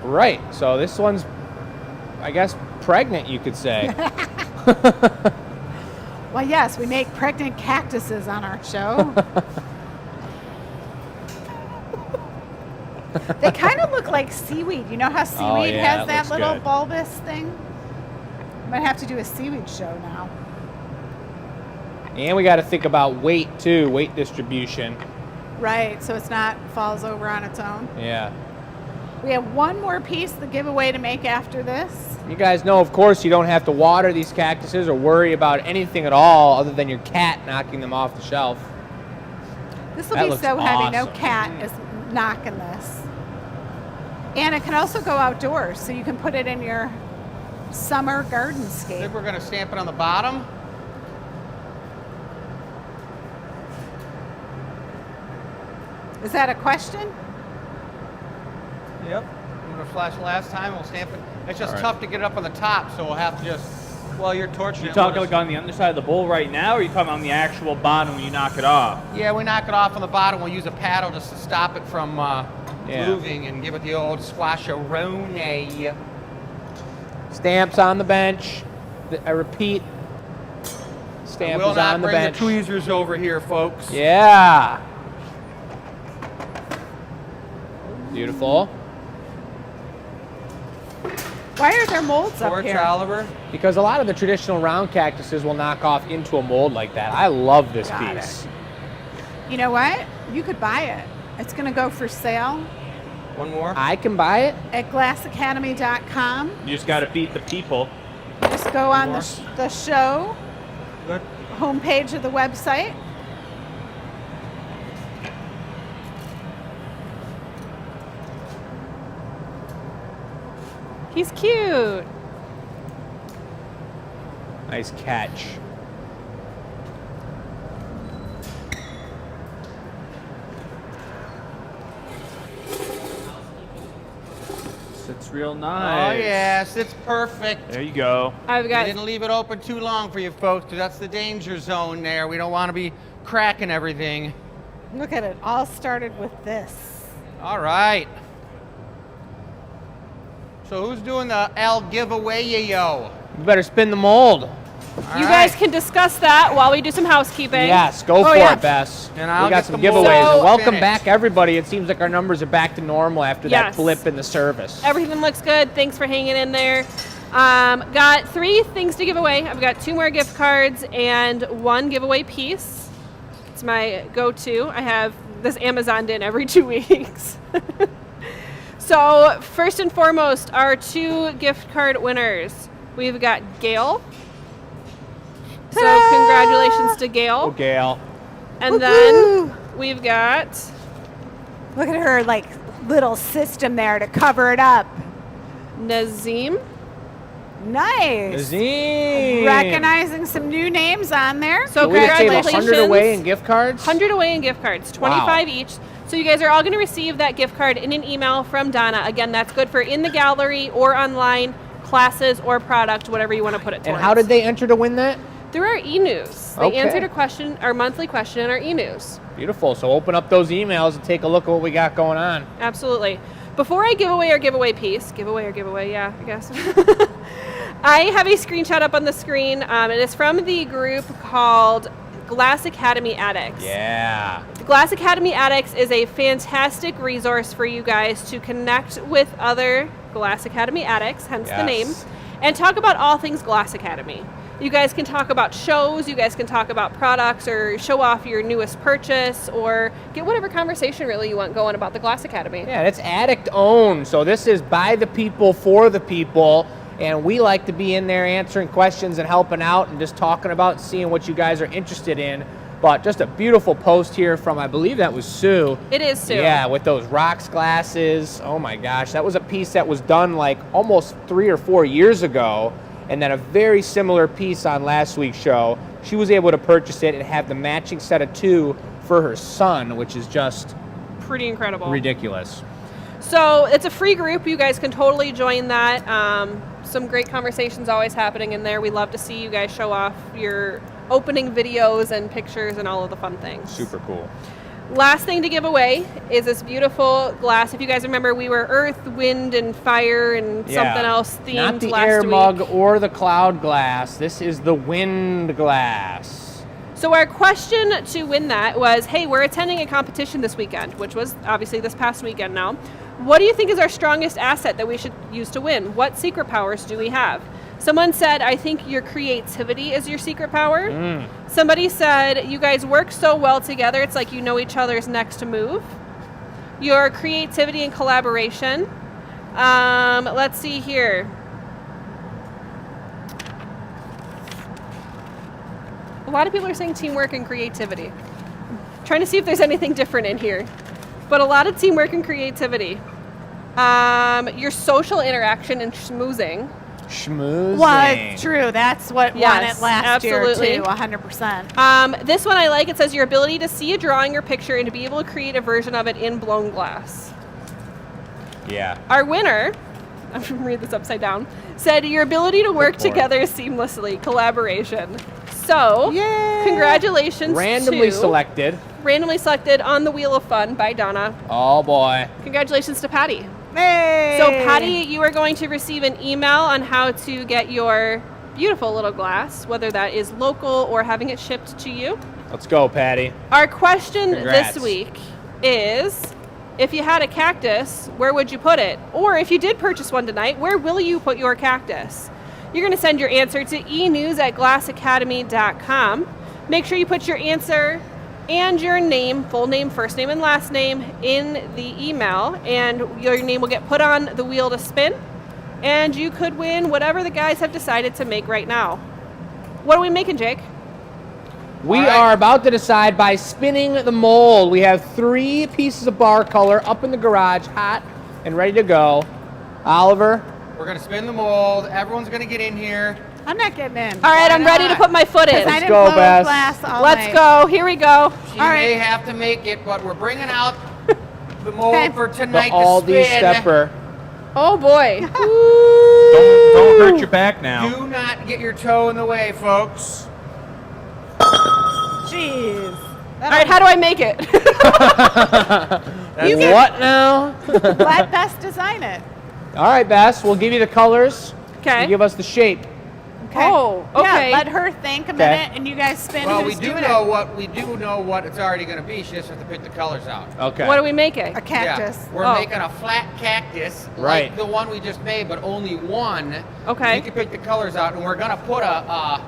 Right. So this one's, I guess, pregnant, you could say. Well, yes, we make pregnant cactuses on our show. They kind of look like seaweed. You know how seaweed yeah, has that that looks little good. bulbous thing? Might have to do a seaweed show now. And we got to think about weight, too, weight distribution. Right, so it's not falls over on its own. Yeah. We have one more piece, the giveaway to make after this. You guys know, of course, you don't have to water these cactuses or worry about anything at all other than your cat knocking them off the shelf. This will That be looks so heavy, no awesome. cat is knocking this. And it can also go outdoors, so you can put it in your summer I gardenscape. think we're going to stamp it on the bottom. Is that a question? Yep. I'm going to flash last time. We'll stamp it. It's just All right. tough to get it up on the top, so we'll have to just, while you're torching You it. talking we'll like on the underside of the bowl right now, or are you talking on the actual bottom when you knock it off? Yeah, we knock it off on the bottom. We'll use a paddle just to stop it from moving and give it the old squash-a-rone. Stamps on the bench. I repeat, stamp Will is not on the bring bench. the tweezers over here, folks. Yeah. Beautiful. Why are there molds up Torch, here? Oliver. Because a lot of the traditional round cactuses will knock off into a mold like that. I love this Got piece. You know what? You could buy it. It's going to go for sale One more. I can buy it. at glassacademy.com. You just got to beat the people. Just go on more. the show Good. homepage of the website. He's cute. Nice catch. It's real Oh, nice. yes. It's perfect. There you go. I've We got didn't leave it open too long for you folks, because that's the danger zone there. We don't want to be cracking everything. Look at it. All started with this. All right. So who's doing the L giveaway, yo? You better spin the mold. You guys can discuss that while we do some housekeeping. Yes, go for yeah. it, Bess. And I'll We got get some the mold. giveaways. So- and welcome Finish. back, everybody. It seems like our numbers are back to normal after that Yes. blip in the service. Everything looks good. Thanks for hanging in there. Got 3 things to give away. I've got 2 more gift cards and 1 giveaway piece. It's my go-to. I have this Amazoned in every 2 weeks. So first and foremost, our 2 gift card winners. We've got Gail. So congratulations to Gail. Oh, Gail. And then we've got Look at her like little system there to cover it up. Nazim. Nice. Nazim. Recognizing some new names on there. So we just gave congratulations. 100 away in gift cards. 100 away in gift cards, 25 each. So you guys are all going to receive that gift card in an email from Donna. Again, that's good for in the gallery or online, classes or product, whatever you want to put it towards. And how did they enter to win that? Through our e-news. They Okay. answered a question, our monthly question in our e-news. Beautiful. So open up those emails and take a look at what we got going on. Absolutely. Before I give away our giveaway piece, yeah, I guess. I have a screenshot up on the screen. It is from the group called Glass Academy Addicts. Yeah. Glass Academy Addicts is a fantastic resource for you guys to connect with other Glass Academy addicts, hence the name, Yes. and talk about all things Glass Academy. You guys can talk about shows, you guys can talk about products, or show off your newest purchase, or get whatever conversation really you want going about the Glass Academy. Yeah, it's addict owned. So this is by the people for the people. And we like to be in there answering questions and helping out and just talking about and seeing what you guys are interested in. But just a beautiful post here from, I believe that was Sue. It is, Sue. Yeah, with those rocks glasses. Oh my gosh, that was a piece that was done like almost 3 or 4 years ago. And then a very similar piece on last week's show. She was able to purchase it and have the matching set of 2 for her son, which is just Pretty incredible. ridiculous. So it's a free group. You guys can totally join that. Some great conversations always happening in there. We love to see you guys show off your opening videos and pictures and all of the fun things. Super cool. Last thing to give away is this beautiful glass. If you guys remember, we were earth, wind, and fire and something else themed Not the last air week. mug or the cloud glass. This is the wind glass. So our question to win that was, hey, we're attending a competition this weekend, which was obviously this past weekend now. What do you think is our strongest asset that we should use to win? What secret powers do we have? Someone said, I think your creativity is your secret power. Somebody said, you guys work so well together, it's like you know each other's next move. Your creativity and collaboration. Let's see here. A lot of people are saying teamwork and creativity. Trying to see if there's anything different in here. But a lot of teamwork and creativity. Your social interaction and schmoozing. Schmoozing. Well, it's true. That's what won Yes, it last absolutely. year, too, 100%. This one I like. It says your ability to see a drawing or picture and to be able to create a version of it in blown glass. Yeah. Our winner, I'm going to read this upside down, said your ability to work for it. together seamlessly, collaboration. So, congratulations Randomly to selected. randomly selected on the Wheel of Fun by Donna. Oh boy. Congratulations to Patty. Hey! So Patty, you are going to receive an email on how to get your beautiful little glass, whether that is local or having it shipped to you. Let's go, Patty. Our question Congrats. this week is, if you had a cactus, where would you put it? Or if you did purchase one tonight, where will you put your cactus? You're going to send your answer to enews@glassacademy.com. Make sure you put your answer and your name, full name, first name, and last name in the email, and your name will get put on the wheel to spin, and you could win whatever the guys have decided to make right now. What are we making, Jake? We All right. are about to decide by spinning the mold. We have 3 pieces of bar color up in the garage, hot and ready to go. Oliver, We're going to spin the mold. Everyone's going to get in here. I'm not getting in. All right, I'm Why ready to not? put my foot in. Because I didn't go, blow Bess. glass all Let's night. go. Here we go. She All may right. have to make it, but we're bringing out the mold Okay. for the tonight to Aldi spin. stepper. Oh boy. Don't hurt your back now. Do not get your toe in the way, folks. Jeez. All right, how do I make it? What now? Let Bess design it. All right, Bess, we'll give you the colors. Okay. You give us the shape. Okay. Oh, okay. Yeah, let her think a minute, and you guys spin. Well, who's we do doing know it. what it's already going to be. She just has to pick the colors out. Okay. What are we making? A cactus. Yeah, we're Oh. making a flat cactus, Right. like the one we just made, but only one. Okay. You can pick the colors out, and we're gonna put a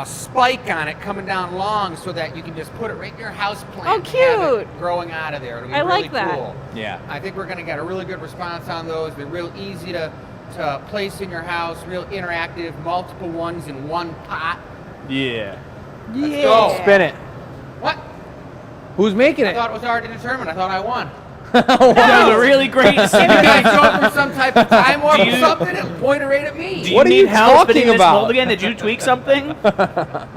spike on it coming down long, so that you can just put it right in your house plant. Oh, and have it cute. growing out of there. It'll be I really like that. cool. Yeah. I think we're gonna get a really good response on those. They're real easy to place in your house, real interactive, multiple ones in one pot. Yeah. Yeah. go. Spin it. What? Who's making I it? thought it was already determined. I thought I won. That was a really great You guys spin. go through some type of time warp Do or you- something and point it right at Do me. you What are need you help talking spinning this about? mold again? Did you tweak something?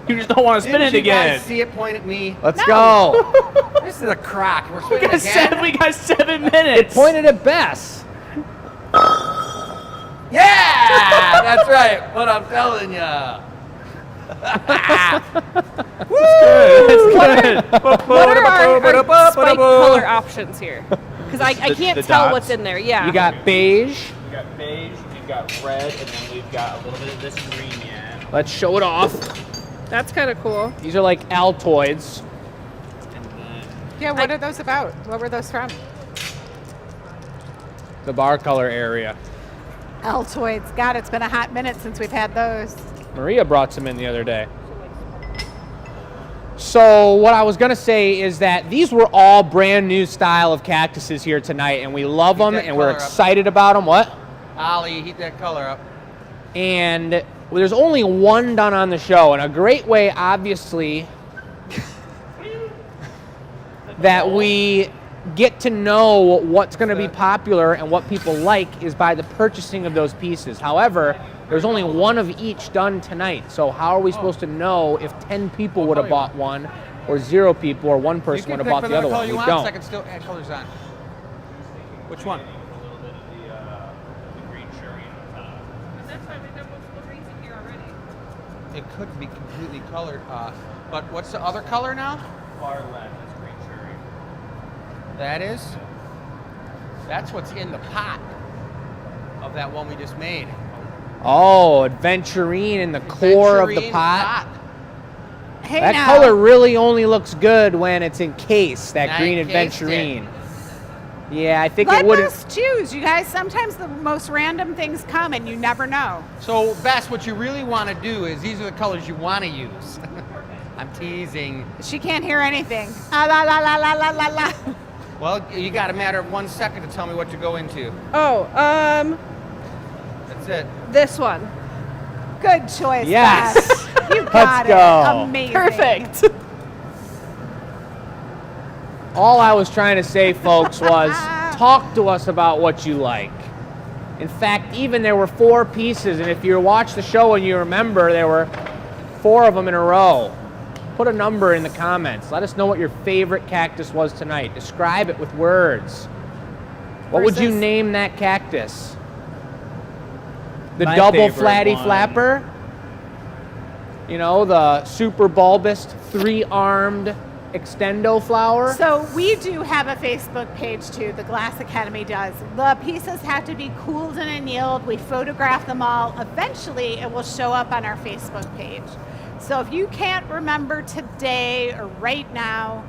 You just don't want to spin Didn't it you again. guys see it point at me? Let's go. This is a crock. We're We spinning got, again. we got 7 minutes. Pointed at Bess. Yeah, that's right. What I'm telling ya. That's good. What are our spike color options here? Because I The- can't the tell dots. what's in there. Yeah. You got beige. We got beige, we've got red, and then we've got a little bit of this green yet. Let's show it off. That's kind of cool. These are like Altoids. And then Yeah, what are those about? What were those from? The bar color area. Altoids. God, it's been a hot minute since we've had those. Maria brought some in the other day. So what I was gonna say is that these were all brand new style of cactuses here tonight, and we love them, that and we're color up. excited about them. What? Ollie, heat that color up. And there's only one done on the show, and a great way, obviously, that we get to know what's going to be popular and what people like is by the purchasing of those pieces. However, there's only one of each done tonight, so how are we supposed to know if 10 people would have bought one, or 0 people, or one You person can would have pick bought for the other color one? you We want, so I don't. can still add colors on. Which one? a little bit of the green cherry on top. That's why we've got multiple greens in here already. It could be completely colored. But what's the other color now? Far left is green cherry. That is. That's what's in the pot of that one we just made. Oh, adventurine in the core of the Adventurine pot. Hey That now. color really only looks good when it's encased, that Not green encased adventurine. Yeah, I think Let it wouldn't. us choose, you guys. Sometimes the most random things come and you never know. So, Bess, what you really want to do is these are the colors you want to use. I'm teasing. She can't hear anything. Ah, la la la la la la la. Well, you got a matter of 1 second to tell me what to go into. Oh, That's it. this one. Good choice. Yes. Beth. You got Let's it. go. Amazing. Perfect. All I was trying to say, folks, was talk to us about what you like. In fact, even there were 4 pieces, and if you watch the show and you remember, there were 4 of them in a row. Put a number in the comments. Let us know what your favorite cactus was tonight. Describe it with words. What would you Versus- name that cactus? The My double favorite flatty one. flapper? You know, the super bulbous 3-armed extendo flower? So we do have a Facebook page too. The Glass Academy does. The pieces have to be cooled and annealed. We photograph them all. Eventually, it will show up on our Facebook page. So if you can't remember today or right now,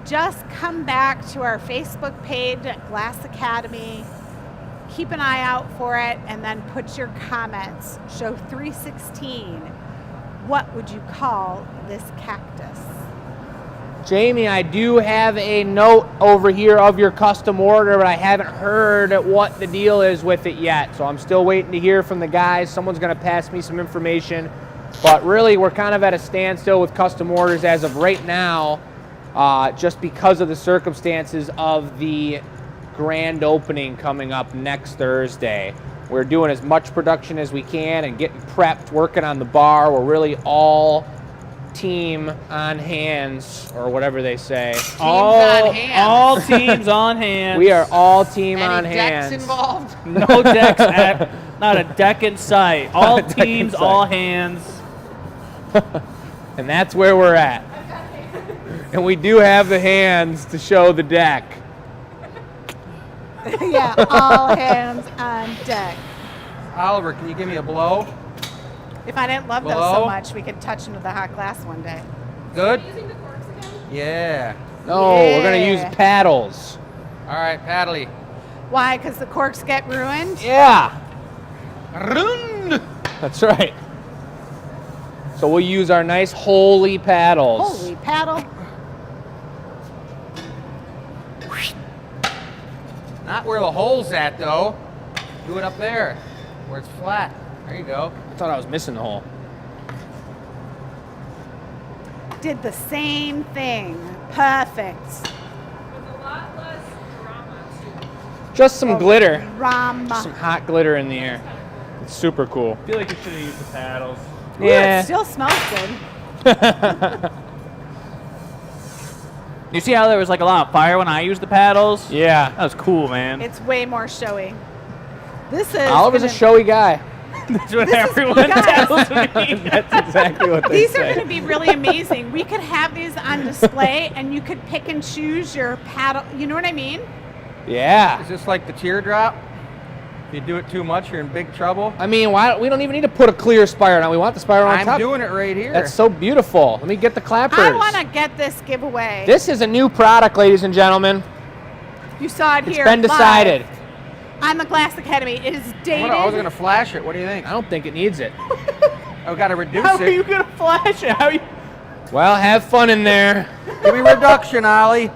just come back to our Facebook page at Glass Academy. Keep an eye out for it, and then put your comments. Show 316. What would you call this cactus? Jamie, I do have a note over here of your custom order, but I haven't heard what the deal is with it yet. So I'm still waiting to hear from the guys. Someone's going to pass me some information. But really, we're kind of at a standstill with custom orders as of right now, just because of the circumstances of the grand opening coming up next Thursday. We're doing as much production as we can and getting prepped, working on the bar. We're really all team on hands, or whatever they say. on hand. All teams on hand. We are all team Any on decks hands. involved? No decks, not a deck in sight. All Not a deck in teams, sight. all hands. And that's where we're at. And we do have the hands to show the deck. Yeah, all hands on deck. Oliver, can you give me a blow? If I didn't love those Blow. so much, we could touch them with the hot glass one day. Good? Using the corks again? Yeah. No, we're gonna use Yeah. paddles. All right, paddly. Why? Because the corks get ruined? Yeah, Run! that's right. So we'll use our nice holy paddles. Holy paddle. Not where the hole's at, though. Do it up there, where it's flat. There you go. I thought I was missing the hole. Did the same thing. Perfect. With a lot less drama, too. Just some glitter. Some Rama. hot glitter in the air. It's super cool. I feel like you should have used the paddles. Ooh, Yeah. it still smells good. You see how there was like a lot of fire when I used the paddles? Yeah. That was cool, man. It's way more showy. This is Oliver's a gonna- showy guy. That's what This is- everyone guys. tells me. That's exactly what they These say. are going to be really amazing. We could have these on display, and you could pick and choose your paddle. You know what I mean? Yeah. Is this like the teardrop? If you do it too much, you're in big trouble. I mean, why? We don't even need to put a clear spire on. We want the spire on I'm top. doing it right here. That's so beautiful. Let me get the clappers. I want to get this giveaway. This is a new product, ladies and gentlemen. You saw it It's here. been decided. live on the Glass Academy. It is dated. I was gonna flash it. What do you think? I don't think it needs it. I've got to reduce How it. are you gonna flash it? How you? Well, have fun in there. Give me reduction, Ollie.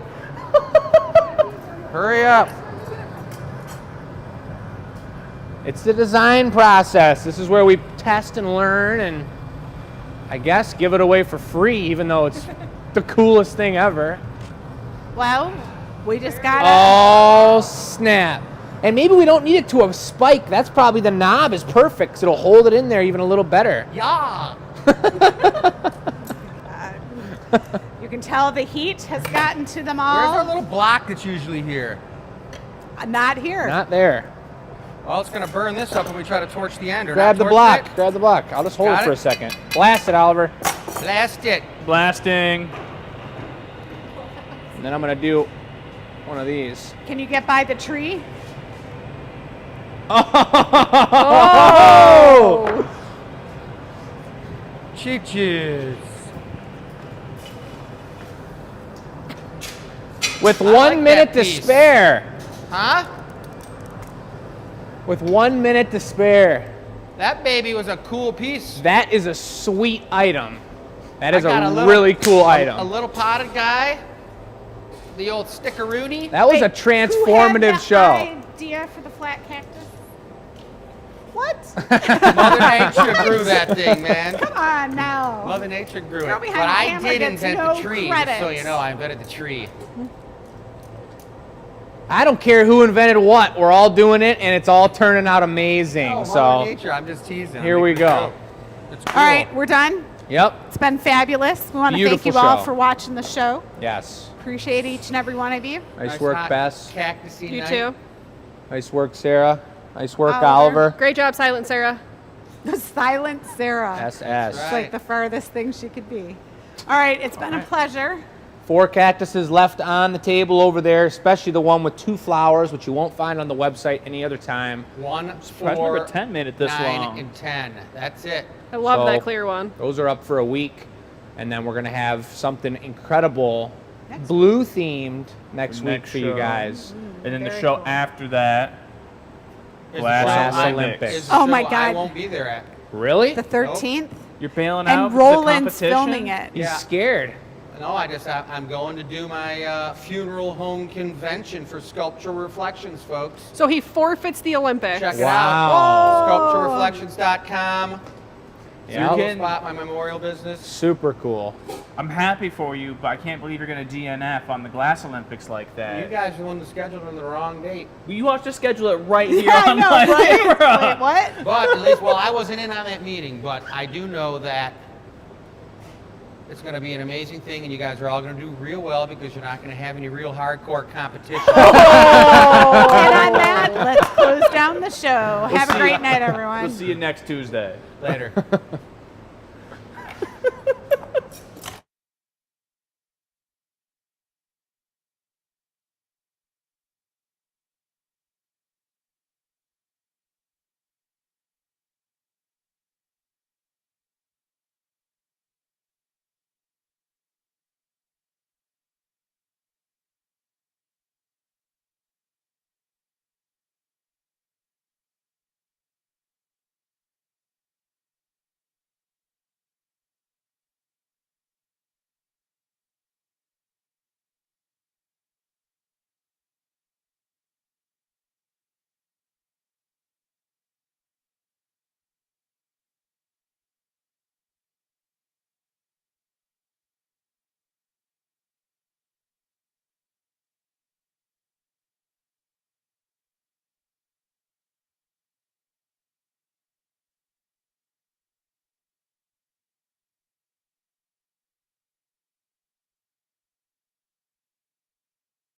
Hurry up. It's the design process. This is where we test and learn and I guess give it away for free, even though it's the coolest thing ever. Well, we just got Oh, snap. And maybe we don't need it to a spike. That's probably the knob is perfect because it'll hold it in there even a little better. Yeah. You can tell the heat has gotten to them Where's our all. little block that's usually here? Not here. Not there. Well, it's gonna burn this up when we try to torch the end. Or Grab not the torch block. it. Grab the block. I'll just hold Got it for it? a second. Blast it, Oliver. Blast it. Blasting. And then I'm going to do one of these. Can you get by the tree? Oh! Cheeches. With I 1 like minute that to piece. spare. Huh? With 1 minute to spare. That baby was a cool piece. That is a sweet item. That is I got a little- really cool item. A little potted guy. The old stickaroonie. That was a Wait, transformative who had show. the idea for the flat cactus? What? Mother Nature grew that thing, man. Come on now. Mother Nature grew it. Girl But behind the I camera did gets invent no the tree, credit. just so you know. I invented the tree. I don't care who invented what. We're all doing it, and it's all turning out amazing. Oh, so, Mother Nature. I'm just teasing. here I'm we making a go. joke. It's cool. All right, we're done. yep. It's been fabulous. We want to thank Beautiful you all show. for watching the show. Yes. Appreciate each and every one of you. Nice work, hot Bess. Cactusy You night. too. Nice work, Sarah. Nice work, Oliver. Oliver. Great job, Silent Sarah. The silent Sarah. SS. It's like the farthest thing she could be. All right, it's been a pleasure. 4 cactuses left on the table over there, especially the one with 2 flowers, which you won't find on the website any other time. 1, Surprised 4, number 10 made it this 9, long. and 10. That's it. I love So- that clear one. Those are up for a week, and then we're going to have something incredible, Next blue-themed next week Next for you show. guys. And then the Very show cool. after that, Is the Glass show I- Olympics. is the Oh my show I God. won't be there at. Really? The 13th. you're bailing out. And for the Roland's competition? filming it. He's Yeah. scared. No, I'm going to do my funeral home convention for Sculpture Reflections, folks. So he forfeits the Olympics. Check it Wow. out. SculptureReflections.com. Yeah. You can- Spot my memorial business. Super cool. I'm happy for you, but I can't believe you're going to DNF on the Glass Olympics like You that. guys are the one that scheduled on the wrong date. You have to schedule it right here Yeah, I on know, my right? camera. Wait, what? But at least, well, I wasn't in on that meeting, but I do know that it's going to be an amazing thing, and you guys are all going to do real well because you're not going to have any real hardcore competition. And on that, let's close down the show. Have a see great you. night, everyone. We'll see you next Tuesday. Later.